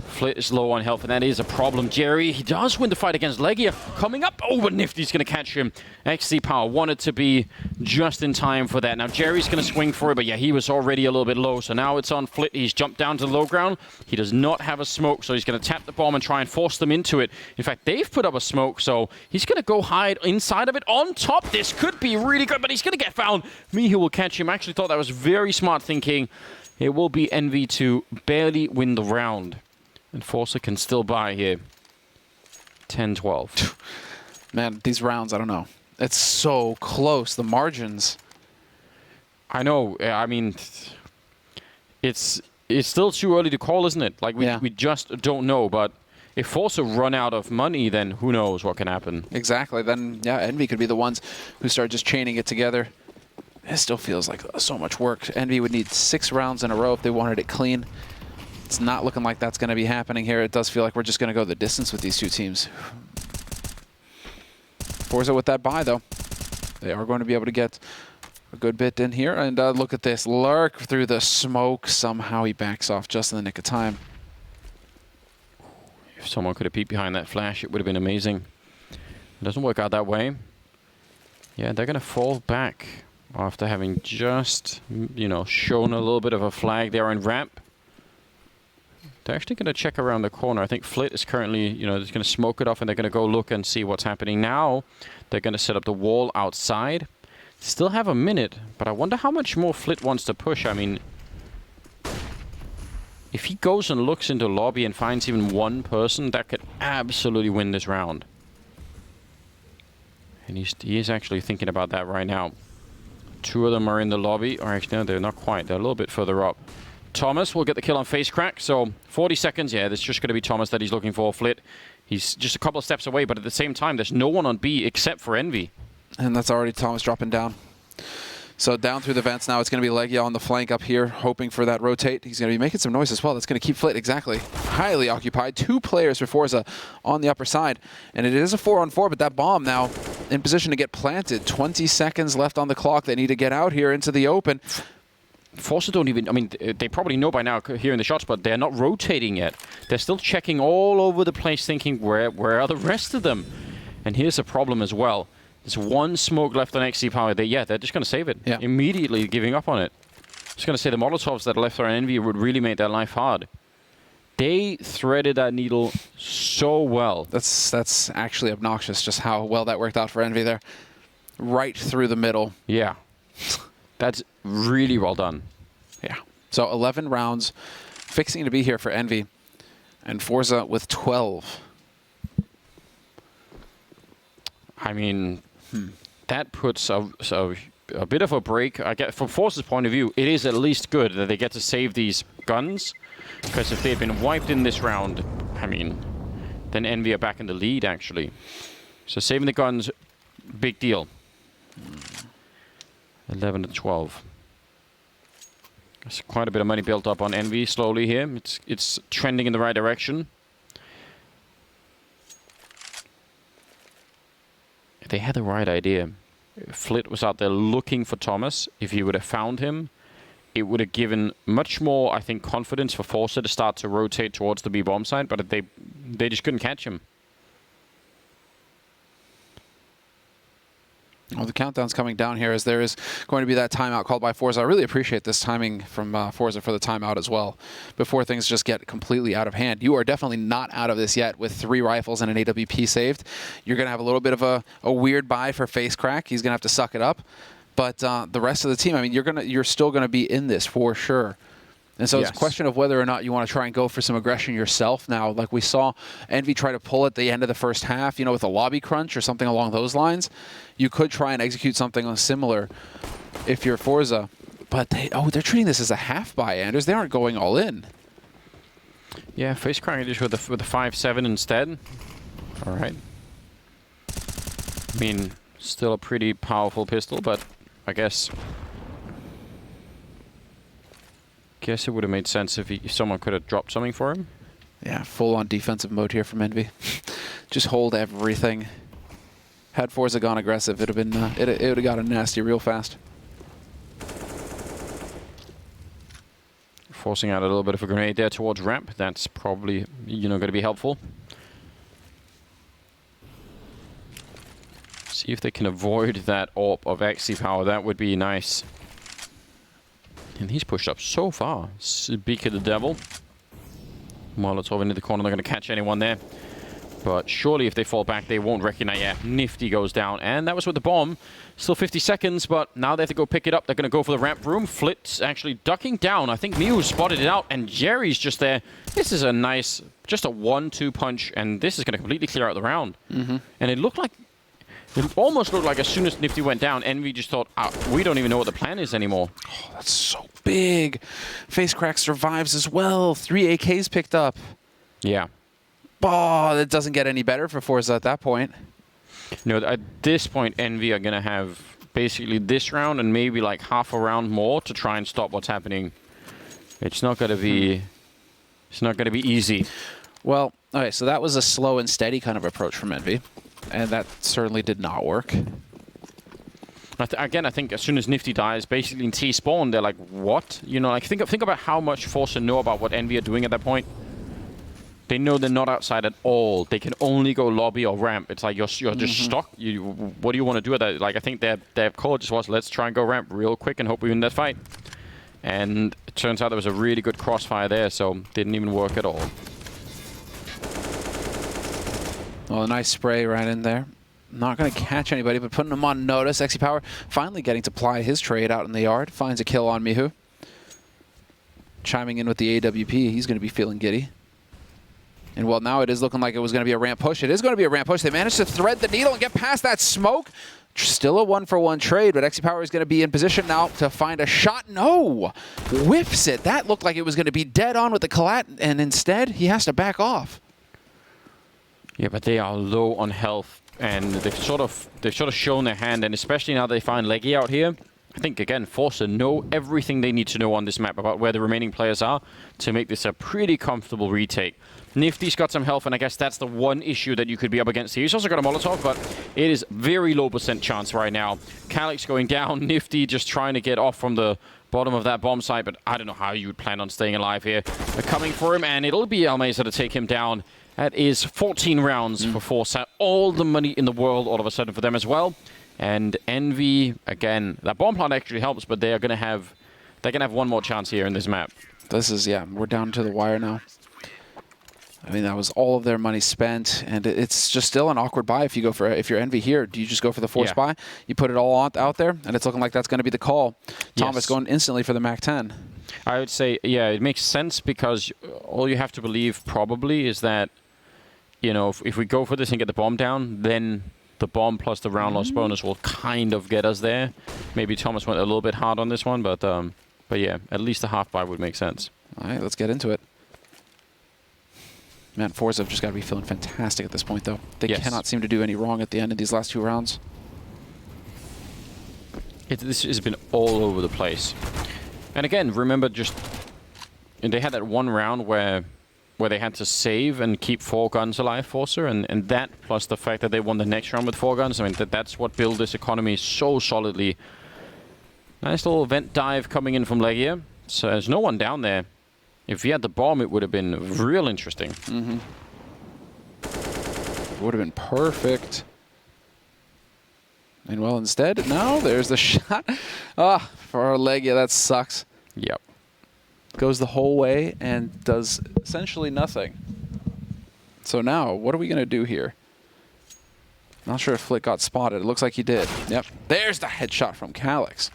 Flit is low on health, and that is a problem. Jerry, he does win the fight against Legia. Coming up. Oh, but Nifty's going to catch him. XC Power wanted to be just in time for that. Now, Jerry's going to swing for it, but yeah, he was already a little bit low. So now it's on Flit. He's jumped down to the low ground. He does not have a smoke, so he's going to tap the bomb and try and force them into it. In fact, they've put up a smoke, so he's going to go hide inside of it. On top, this could be really good, but he's going to get found. Mihu will catch him. I actually thought that was very smart thinking. It will be Envy to barely win the round. And forZe can still buy here. 10-12. Man, these rounds, I don't know. It's so close, the margins. I know. I mean, it's still too early to call, isn't it? Like, we just don't know. But if forZe run out of money, then who knows what can happen. Exactly. Then, yeah, Envy could be the ones who start just chaining it together. It still feels like so much work. Envy would need 6 rounds in a row if they wanted it clean. It's not looking like that's going to be happening here. It does feel like we're just going to go the distance with these two teams. forZe with that buy, though. They are going to be able to get a good bit in here. And look at this. Lurk through the smoke. Somehow he backs off just in the nick of time. If someone could have peeked behind that flash, it would have been amazing. It doesn't work out that way. Yeah, they're going to fall back after having just, you know, shown a little bit of a flag there in ramp. They're actually going to check around the corner. I think Flit is currently, you know, they're going to smoke it off and they're going to go look and see what's happening now. They're going to set up the wall outside. Still have a minute, but I wonder how much more Flit wants to push. I mean, if he goes and looks into lobby and finds even one person, that could absolutely win this round. And he is actually thinking about that right now. 2 of them are in the lobby. Or actually, no, they're not quite. They're a little bit further up. Thomas will get the kill on face crack. So 40 seconds. Yeah, there's just going to be Thomas that he's looking for. Flit, he's just a couple of steps away, but at the same time, there's no one on B except for Envy. And that's already Thomas dropping down. So down through the vents now, it's going to be Legia on the flank up here, hoping for that rotate. He's going to be making some noise as well. That's going to keep Flit exactly highly occupied. 2 players for forZe on the upper side. And it is a 4-on-4, but that bomb now in position to get planted. 20 seconds left on the clock. They need to get out here into the open. forZe don't even, I mean, they probably know by now hearing the shots, but they're not rotating yet. They're still checking all over the place, thinking, where are the rest of them? And here's a problem as well. There's 1 smoke left on XC Power. They're just going to save it. Yeah. Immediately giving up on it. Just going to say the Molotovs that are left on Envy would really make their life hard. They threaded that needle so well. That's actually obnoxious just how well that worked out for Envy there. Right through the middle. Yeah. That's really well done. Yeah. So 11 rounds fixing to be here for Envy. And forZe with 12. I mean, that puts a bit of a break. I get from forZe's point of view, it is at least good that they get to save these guns. Because if they had been wiped in this round, I mean, then Envy are back in the lead, actually. So saving the guns, big deal. 11-12. There's quite a bit of money built up on Envy slowly here. It's trending in the right direction. They had the right idea. Flit was out there looking for Thomas. If he would have found him, it would have given much more, I think, confidence for forZe to start to rotate towards the B bomb side, but they just couldn't catch him. Well, the countdown's coming down here as there is going to be that timeout called by forZe. I really appreciate this timing from forZe for the timeout as well, before things just get completely out of hand. You are definitely not out of this yet with 3 rifles and an AWP saved. You're going to have a little bit of a weird buy for FaceCrack. He's going to have to suck it up. But the rest of the team, I mean, you're still going to be in this for sure. And so it's a question of whether or not you want to try and go for some aggression yourself now. Like we saw Envy try to pull at the end of the first half, you know, with a lobby crunch or something along those lines. You could try and execute something similar if you're forZe. But they're treating this as a half buy, Anders. They aren't going all in. Yeah, FaceCrack just with the 5-7 instead. All right. I mean, still a pretty powerful pistol, but I guess it would have made sense if someone could have dropped something for him. Yeah, full-on defensive mode here from Envy. Just hold everything. Had forZe gone aggressive, it would have gotten nasty real fast. Forcing out a little bit of a grenade there towards ramp. That's probably, you know, going to be helpful. See if they can avoid that AWP of XC power. That would be nice. And he's pushed up so far. Beak of the Devil. Molotov into the corner. They're going to catch anyone there. But surely if they fall back, they won't recognize. Yeah, Nifty goes down. And that was with the bomb. Still 50 seconds, but now they have to go pick it up. They're going to go for the ramp room. Flit's actually ducking down. I think Mew spotted it out, and Jerry's just there. This is a nice, just a 1-2 punch, and this is going to completely clear out the round. And it looked like, it almost looked like as soon as Nifty went down, Envy just thought, we don't even know what the plan is anymore. Oh, that's so big. FaceCrack survives as well. 3 AKs picked up. Yeah. Oh, that doesn't get any better for forZe at that point. You know, at this point, Envy are going to have basically this round and maybe like half a round more to try and stop what's happening. It's not going to be, it's not going to be easy. Well, okay, so that was a slow and steady kind of approach from Envy. And that certainly did not work. Again, I think as soon as Nifty dies, basically in T-spawn, they're like, what? You know, like think about how much forZe know about what Envy are doing at that point. They know they're not outside at all. They can only go lobby or ramp. It's like you're just stuck. What do you want to do with that? Like I think their call just was, let's try and go ramp real quick and hope we win that fight. And it turns out there was a really good crossfire there, so didn't even work at all. Well, a nice spray right in there. Not going to catch anybody, but putting him on notice. XC Power finally getting to ply his trade out in the yard. Finds a kill on Mihu. Chiming in with the AWP. He's going to be feeling giddy. And well, now it is looking like it was going to be a ramp push. It is going to be a ramp push. They managed to thread the needle and get past that smoke. Still a 1-for-1 trade, but XC Power is going to be in position now to find a shot. No! Whiffs it. That looked like it was going to be dead on with the collat, and instead he has to back off. Yeah, but they are low on health, and they've sort of shown their hand, and especially now they find Leggy out here. I think, again, forZe know everything they need to know on this map about where the remaining players are to make this a pretty comfortable retake. Nifty's got some health, and I guess that's the one issue that you could be up against here. He's also got a Molotov, but it is very low % chance right now. Calyx going down, Nifty just trying to get off from the bottom of that bomb site, but I don't know how you would plan on staying alive here. They're coming for him, and it'll be Almeza to take him down. That is 14 rounds for forZe. All the money in the world all of a sudden for them as well. And Envy, again, that bomb plant actually helps, but they're gonna have one more chance here in this map. This is, yeah, we're down to the wire now. I mean, that was all of their money spent, and it's just still an awkward buy if you go for, if you're Envy here. Do you just go for the force buy? You put it all out there, and it's looking like that's going to be the call. Thomas going instantly for the MAC-10. I would say, yeah, it makes sense because all you have to believe probably is that, you know, if we go for this and get the bomb down, then the bomb plus the round loss bonus will kind of get us there. Maybe Thomas went a little bit hard on this one, but yeah, at least a half buy would make sense. All right, let's get into it. Man, forZe have just got to be feeling fantastic at this point, though. They cannot seem to do any wrong at the end of these last 2 rounds. This has been all over the place. And again, remember they had that one round where where they had to save and keep 4 guns alive, forZe, and that plus the fact that they won the next round with 4 guns, I mean, that's what built this economy so solidly. Nice little vent dive coming in from Legia. So there's no one down there. If he had the bomb, it would have been real interesting. Mm-hmm. Would have been perfect. And well, instead, no, there's the shot. Ah, for our Legia, that sucks. Yep. Goes the whole way and does essentially nothing. So now, what are we going to do here? Not sure if Flick got spotted. It looks like he did. Yep. There's the headshot from Calyx.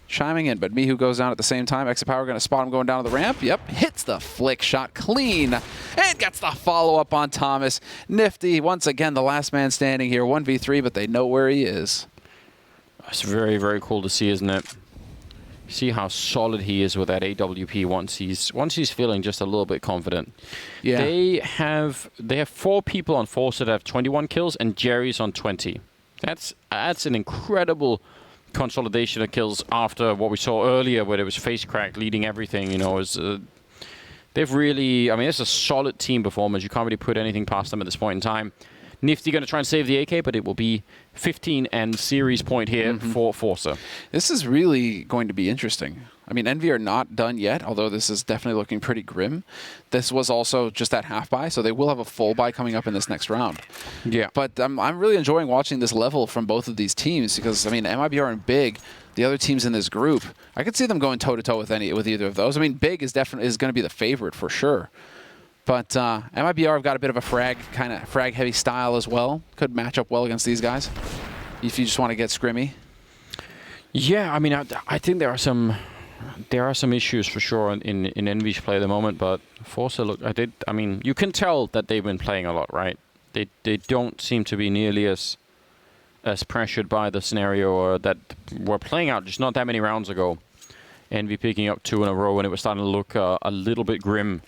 Chiming in, but Mihu goes down at the same time. Exapower going to spot him going down to the ramp. Yep. Hits the Flick shot clean. And gets the follow-up on Thomas. Nifty, once again, the last man standing here. 1v3, but they know where he is. It's very, very cool to see, isn't it? See how solid he is with that AWP once he's feeling just a little bit confident. Yeah. They have 4 people on forZe that have 21 kills, and Jerry's on 20. That's an incredible consolidation of kills after what we saw earlier, where it was FaceCrack leading everything. You know, they've really, I mean, it's a solid team performance. You can't really put anything past them at this point in time. Nifty going to try and save the AK, but it will be 15 and series point here for forZe. This is really going to be interesting. I mean, Envy are not done yet, although this is definitely looking pretty grim. This was also just that half buy, so they will have a full buy coming up in this next round. Yeah. But I'm really enjoying watching this level from both of these teams because, I mean, MIBR and Big, the other teams in this group, I could see them going toe-to-toe with either of those. I mean, Big is going to be the favorite for sure. But MIBR have got a bit of a frag-heavy style as well. Could match up well against these guys if you just want to get scrimmy. Yeah, I mean, I think there are some issues for sure in Envy's play at the moment. But forZe, look, I mean, you can tell that they've been playing a lot, right? They don't seem to be nearly as pressured by the scenario or that were playing out just not that many rounds ago. Envy picking up 2 in a row, and it was starting to look a little bit grim.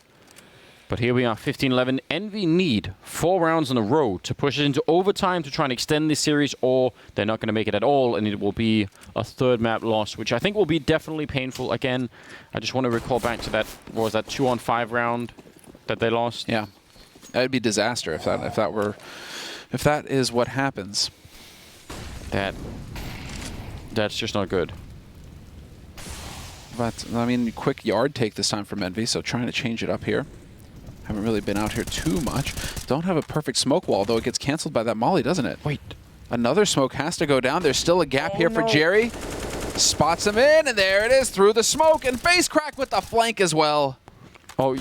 But here we are, 15-11. Envy need 4 rounds in a row to push it into overtime to try and extend this series, or they're not going to make it at all, and it will be a 3rd map loss, which I think will be definitely painful. Again, I just want to recall back to that, what was that, 2-on-5 round that they lost? Yeah, that would be disaster if that is what happens. That's just not good. But I mean, quick yard take this time from Envy, so trying to change it up here. Haven't really been out here too much. Don't have a perfect smoke wall, though it gets canceled by that molly, doesn't it? Wait. Another smoke has to go down. There's still a gap here for Jerry. Spots him in, and there it is through the smoke, and FaceCrack with the flank as well. Oh,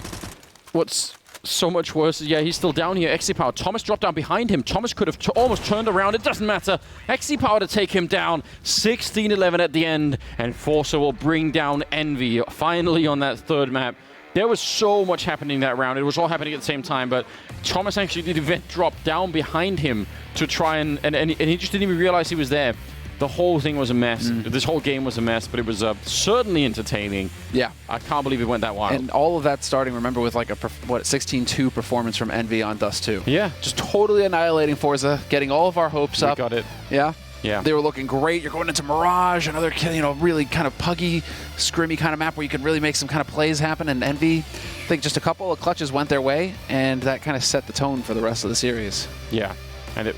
what's so much worse is, yeah, he's still down here. Exipower. Thomas dropped down behind him. Thomas could have almost turned around. It doesn't matter. Exipower to take him down. 16-11 at the end, and forZe will bring down Envy finally on that 3rd map. There was so much happening that round. It was all happening at the same time, but Thomas actually did event drop down behind him to try and he just didn't even realize he was there. The whole thing was a mess. This whole game was a mess, but it was certainly entertaining. Yeah. I can't believe it went that wild. And all of that starting, remember, with like a 16-2 performance from Envy on Dust 2. Yeah. Just totally annihilating forZe, getting all of our hopes up. We got it. Yeah. Yeah. They were looking great. You're going into Mirage, another, really kind of puggy, scrimmy kind of map where you could really make some kind of plays happen. And Envy, I think just a couple of clutches went their way, and that kind of set the tone for the rest of the series. Yeah. And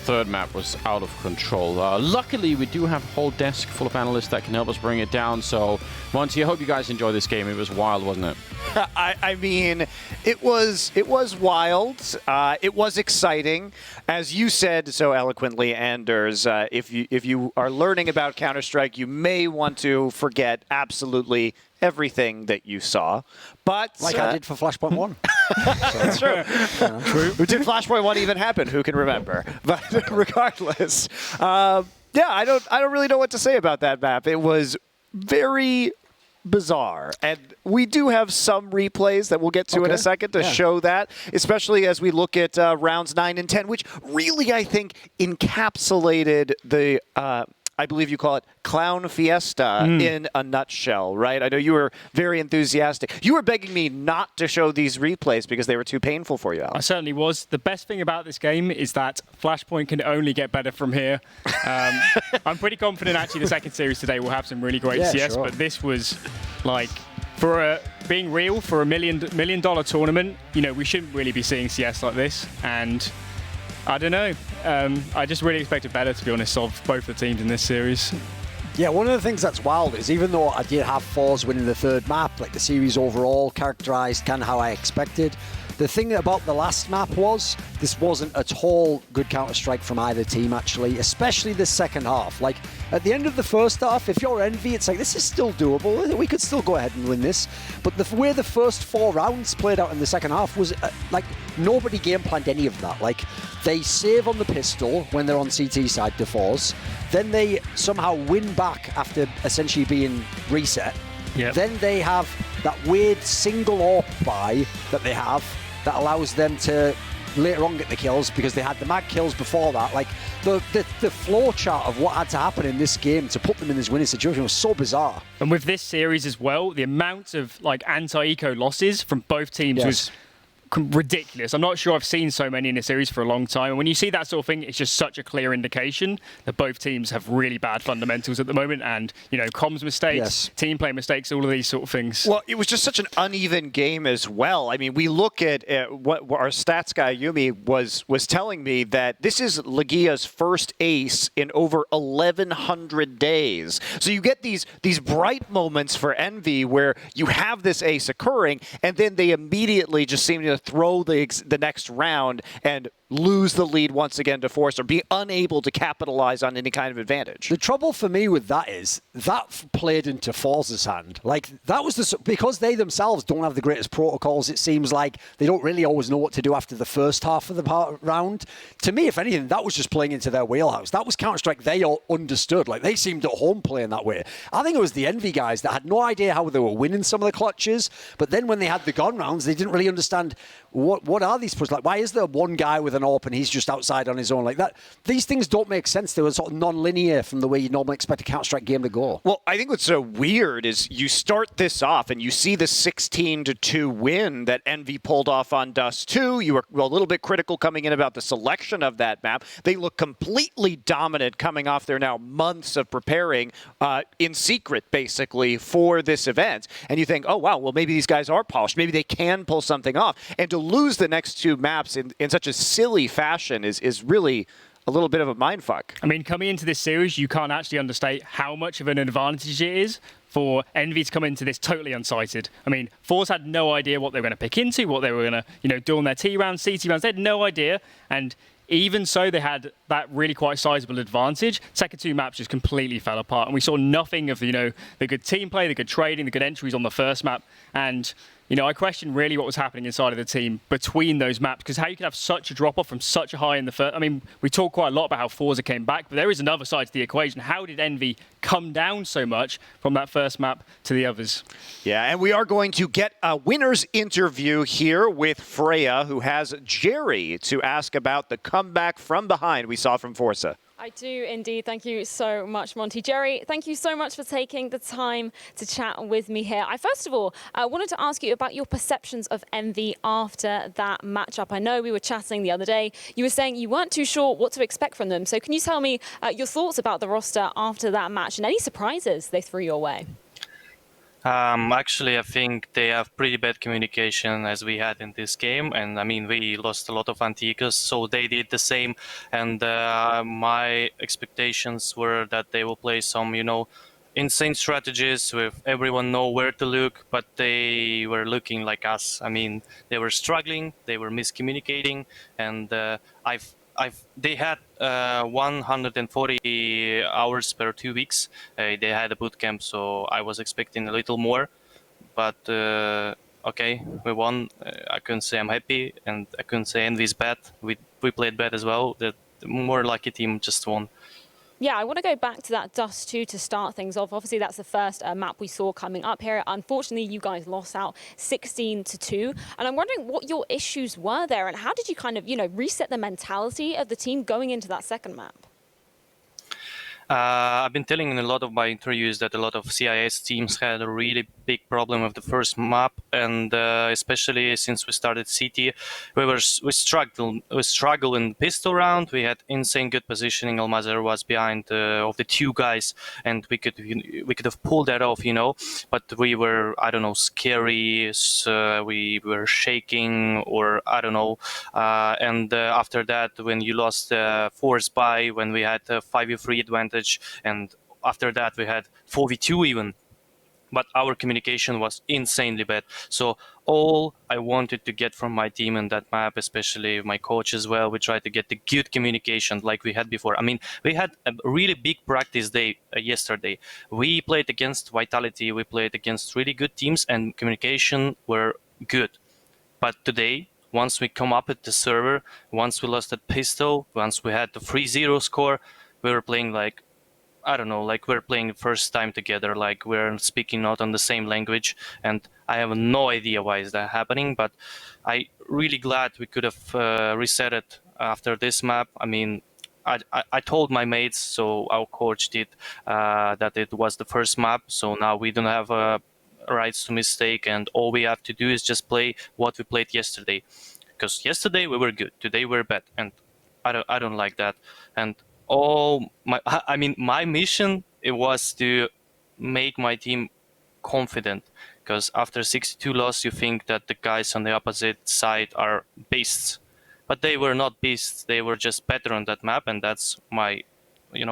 3rd map was out of control. Luckily, we do have a whole desk full of analysts that can help us bring it down. So, Monty, I hope you guys enjoyed this game. It was wild, wasn't it? I mean, it was wild. It was exciting, as you said so eloquently, Anders. If you are learning about Counter-Strike, you may want to forget absolutely everything that you saw. But like I did for Flashpoint 1. That's true. True. Did Flashpoint 1 even happen? Who can remember? But regardless, yeah, I don't really know what to say about that map. It was very bizarre, and we do have some replays that we'll get to in a second to show that, especially as we look at rounds 9 and 10, which really, I think, encapsulated the I believe you call it Clown Fiesta in a nutshell, right? I know you were very enthusiastic. You were begging me not to show these replays because they were too painful for you, Alex. I certainly was. The best thing about this game is that Flashpoint can only get better from here. I'm pretty confident, actually, the second series today will have some really great CS, but this was, like, For being real, for a $1 million tournament, you know, we shouldn't really be seeing CS like this. And I don't know. I just really expected better, to be honest, of both the teams in this series. Yeah, one of the things that's wild is even though I did have forZe winning the third map, like the series overall characterized kind of how I expected, the thing about the last map was this wasn't at all good Counter-Strike from either team, actually, especially the second half. Like, at the end of the first half, if you're Envy, it's like, this is still doable. We could still go ahead and win this. But the way the first 4 rounds played out in the second half was, like, nobody game planned any of that. Like, they save on the pistol when they're on CT side to forZe. Then they somehow win back after essentially being reset. Yep. Then they have that weird single AWP buy that they have that allows them to later on get the kills because they had the mag kills before that. Like the flow chart of what had to happen in this game to put them in this winning situation was so bizarre. And with this series as well, the amount of like anti-eco losses from both teams was ridiculous. I'm not sure I've seen so many in a series for a long time. And when you see that sort of thing, it's just such a clear indication that both teams have really bad fundamentals at the moment. And, you know, comms mistakes, team play mistakes, all of these sort of things. Well, it was just such an uneven game as well. I mean, we look at what our stats guy, Yumi, was telling me that this is Legia's first ace in over 1,100 days. So you get these bright moments for Envy where you have this ace occurring, and then they immediately just seem to throw the next round and lose the lead once again to forZe or be unable to capitalize on any kind of advantage. The trouble for me with that is that played into forZe's hand. Like that was because they themselves don't have the greatest protocols. It seems like they don't really always know what to do after the first half of the round. To me, if anything, that was just playing into their wheelhouse. That was Counter-Strike they all understood. Like they seemed at home playing that way. I think it was the Envy guys that had no idea how they were winning some of the clutches, but then when they had the gun rounds, they didn't really understand what are these push. Like why is there one guy with an AWP and he's just outside on his own like that? These things don't make sense. They were sort of non-linear from the way you normally expect a Counter-Strike game to go. Well, I think what's so weird is you start this off and you see the 16-2 win that Envy pulled off on Dust 2. You were a little bit critical coming in about the selection of that map. They look completely dominant coming off their now months of preparing in secret, basically, for this event. And you think, oh, wow, well, maybe these guys are polished. Maybe they can pull something off. And to lose the next 2 maps in such a silly fashion is really a little bit of a mindfuck. I mean, coming into this series, you can't actually understate how much of an advantage it is for Envy to come into this totally unsighted. I mean, forZe had no idea what they were going to pick into, what they were going to, do on their T rounds, CT rounds. They had no idea. And even so, they had that really quite sizable advantage. Second 2 maps just completely fell apart. And we saw nothing of, the good team play, the good trading, the good entries on the first map. And I question really what was happening inside of the team between those maps, because how you could have such a drop-off from such a high in the first... I mean, we talk quite a lot about how forZe came back, but there is another side to the equation. How did Envy come down so much from that first map to the others? Yeah, and we are going to get a winner's interview here with Freya, who has Jerry to ask about the comeback from behind we saw from forZe. I do indeed. Thank you so much, Monty. Jerry, thank you so much for taking the time to chat with me here. I first of all wanted to ask you about your perceptions of Envy after that matchup. I know we were chatting the other day. You were saying you weren't too sure what to expect from them. So can you tell me your thoughts about the roster after that match and any surprises they threw your way? Actually, I think they have pretty bad communication as we had in this game. And I mean, we lost a lot of anti-ecos, so they did the same. And my expectations were that they will play some, insane strategies with everyone know where to look, but they were looking like us. I mean, they were struggling, they were miscommunicating, and they had 140 hours per 2 weeks. They had a boot camp, so I was expecting a little more. But okay, we won. I couldn't say I'm happy, and I couldn't say Envy's bad. We played bad as well. The more lucky team just won. Yeah, I want to go back to that Dust 2 to start things off. Obviously, that's the first map we saw coming up here. Unfortunately, you guys lost out 16-2. And I'm wondering what your issues were there and how did you kind of, reset the mentality of the team going into that second map? I've been telling in a lot of my interviews that a lot of CIS teams had a really big problem with the first map, and especially since we started CT, we struggled in pistol round. We had insane good positioning. Almazer was behind of the two guys, and we could have pulled that off, But we were, I don't know, scary. We were shaking, or I don't know. And after that, when you lost force buy, when we had a 5v3 advantage. And after that we had 4v2 even, but our communication was insanely bad. So all I wanted to get from my team in that map, especially my coach as well, we tried to get the good communication like we had before. I mean, we had a really big practice day yesterday. We played against Vitality, we played against really good teams, and communication were good. But today, once we come up at the server, once we lost that pistol, once we had the 3-0 score, we were playing like, I don't know, like we're playing the first time together, like we're speaking not on the same language, and I have no idea why is that happening, but I really glad we could have reset it after this map. I mean, I told my mates, so our coach did, that it was the first map, so now we don't have rights to mistake, and all we have to do is just play what we played yesterday, because yesterday we were good, today we're bad, and I don't like that. And my mission, it was to make my team confident, because after 62 loss, you think that the guys on the opposite side are beasts, but they were not beasts. They were just better on that map, and that's my,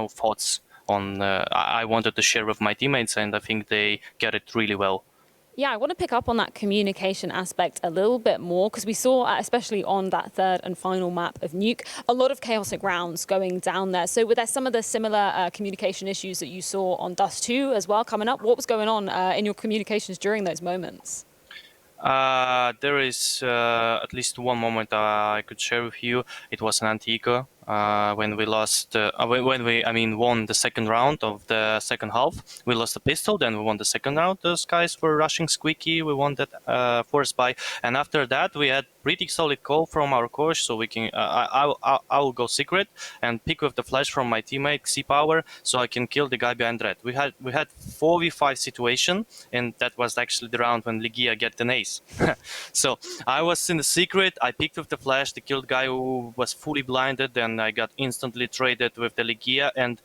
thoughts on. I wanted to share with my teammates, and I think they get it really well. Yeah, I want to pick up on that communication aspect a little bit more, because we saw, especially on that third and final map of Nuke, a lot of chaotic rounds going down there. So were there some of the similar communication issues that you saw on Dust 2 as well coming up? What was going on in your communications during those moments? There is at least one moment I could share with you. It was an Antico. When we lost, won the second round of the second half. We lost the pistol, then we won the second round. Those guys were rushing squeaky. We won that force buy, and after that we had pretty solid call from our coach. So we can, I will go secret and pick with the flash from my teammate C.R.A.E, so I can kill the guy behind red. We had 4v5 situation, and that was actually the round when Ligia get an ace. So I was in the secret. I picked with the flash to kill the guy who was fully blinded, and I got instantly traded with the Ligia, and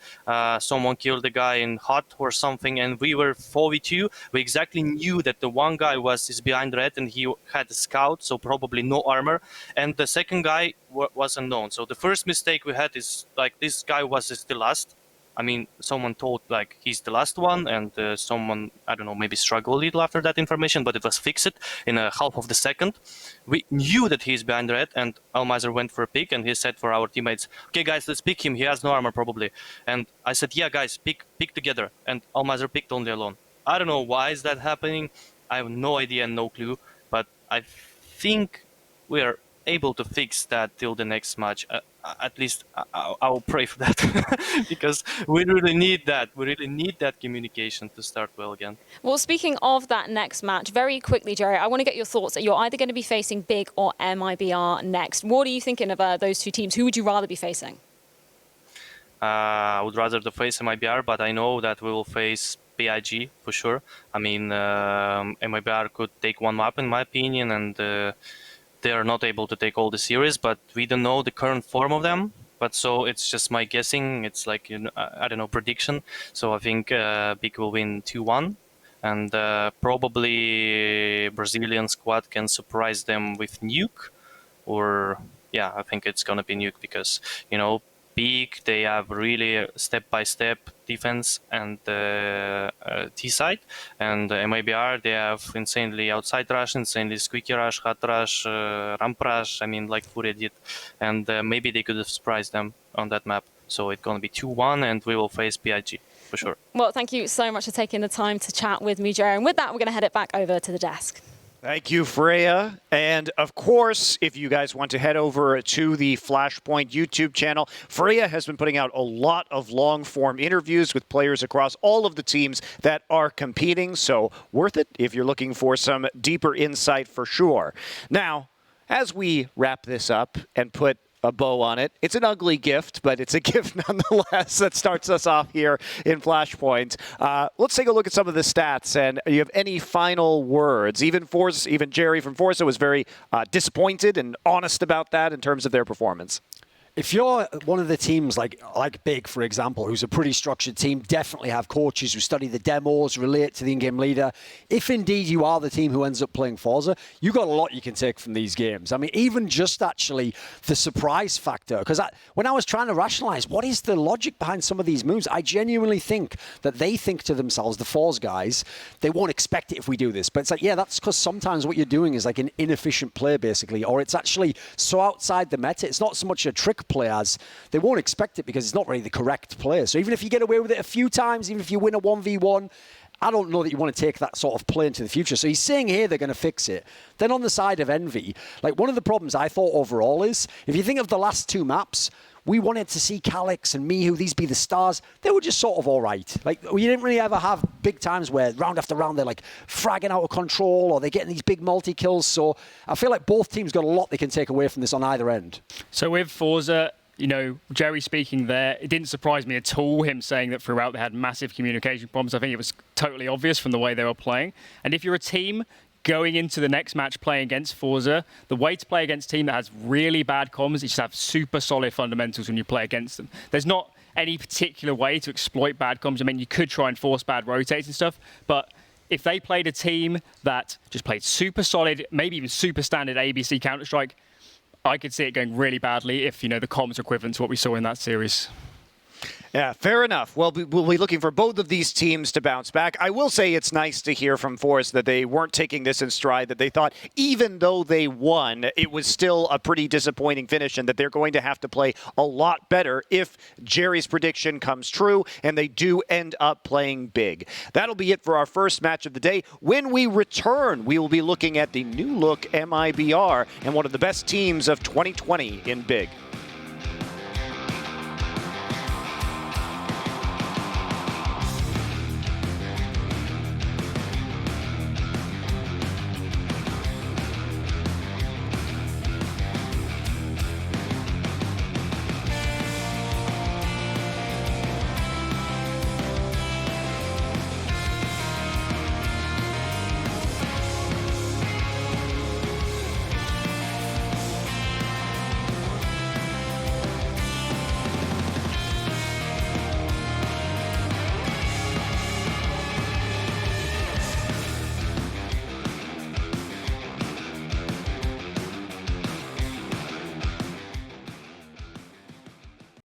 someone killed the guy in hot or something, and we were 4v2. We exactly knew that the one guy is behind red, and he had a scout, so probably no armor, and the second guy was unknown. So the first mistake we had is like this guy was the last. I mean, someone told like he's the last one, and someone, I don't know, maybe struggled a little after that information, but it was fixed in a half of the second. We knew that he's behind red, and Almazer went for a pick, and he said for our teammates, okay guys, let's pick him, he has no armor probably. And I said, yeah guys, pick together, and Almazer picked only alone. I don't know why is that happening, I have no idea, no clue, but I think we are able to fix that till the next match. At least I will pray for that, because we really need that. We really need that communication to start well again. Well, speaking of that next match, very quickly, Jerry, I want to get your thoughts. You're either going to be facing Big or MIBR next. What are you thinking of those two teams? Who would you rather be facing? I would rather face MIBR, but I know that we will face BIG for sure. I mean, MIBR could take one map in my opinion, and they are not able to take all the series, but we don't know the current form of them. But so it's just my guessing. It's like, I don't know, prediction. So I think Big will win 2-1, and probably Brazilian squad can surprise them with Nuke, or yeah, I think it's gonna be Nuke, because Big, they have really step-by-step defense and T-side, and MIBR, they have insanely outside rush, insanely squeaky rush, hot rush, ramp rush, I mean, like Furia did, and maybe they could have surprised them on that map. So it's going to be 2-1, and we will face BIG, for sure. Well, thank you so much for taking the time to chat with me, Jerry, and with that, we're going to head it back over to the desk. Thank you, Freya. And of course, if you guys want to head over to the Flashpoint YouTube channel, Freya has been putting out a lot of long-form interviews with players across all of the teams that are competing. So worth it if you're looking for some deeper insight for sure. Now, as we wrap this up and put a bow on it. It's an ugly gift, but it's a gift nonetheless that starts us off here in Flashpoint. Let's take a look at some of the stats, and you have any final words? Even Jerry from forZe was very disappointed and honest about that in terms of their performance. If you're one of the teams like Big, for example, who's a pretty structured team, definitely have coaches who study the demos, relate to the in-game leader. If indeed you are the team who ends up playing forZe, you got a lot you can take from these games. I mean, even just actually the surprise factor, because when I was trying to rationalize what is the logic behind some of these moves, I genuinely think that they think to themselves, the forZe guys, they won't expect it if we do this. But it's like, yeah, that's because sometimes what you're doing is like an inefficient play, basically, or it's actually so outside the meta. It's not so much a trick play as they won't expect it because it's not really the correct play. So even if you get away with it a few times, even if you win a 1v1, I don't know that you want to take that sort of play into the future. So he's saying here they're going to fix it. Then on the side of Envy, like one of the problems I thought overall is, if you think of the last two maps, we wanted to see Calix and Mihu, these be the stars. They were just sort of all right. Like, we didn't really ever have big times where round after round they're like fragging out of control or they're getting these big multi-kills. So I feel like both teams got a lot they can take away from this on either end. So with forZe, you know, Jerry speaking there, it didn't surprise me at all, him saying that throughout they had massive communication problems. I think it was totally obvious from the way they were playing. And if you're a team going into the next match playing against forZe, the way to play against a team that has really bad comms is just have super solid fundamentals when you play against them. There's not any particular way to exploit bad comms. I mean, you could try and force bad rotates and stuff, but if they played a team that just played super solid, maybe even super standard ABC Counter-Strike, I could see it going really badly if, you know, the comms are equivalent to what we saw in that series. Yeah, fair enough. Well, we'll be looking for both of these teams to bounce back. I will say it's nice to hear from forZe that they weren't taking this in stride, that they thought even though they won, it was still a pretty disappointing finish and that they're going to have to play a lot better if Jerry's prediction comes true and they do end up playing big. That'll be it for our first match of the day. When we return, we will be looking at the new look MIBR and one of the best teams of 2020 in big.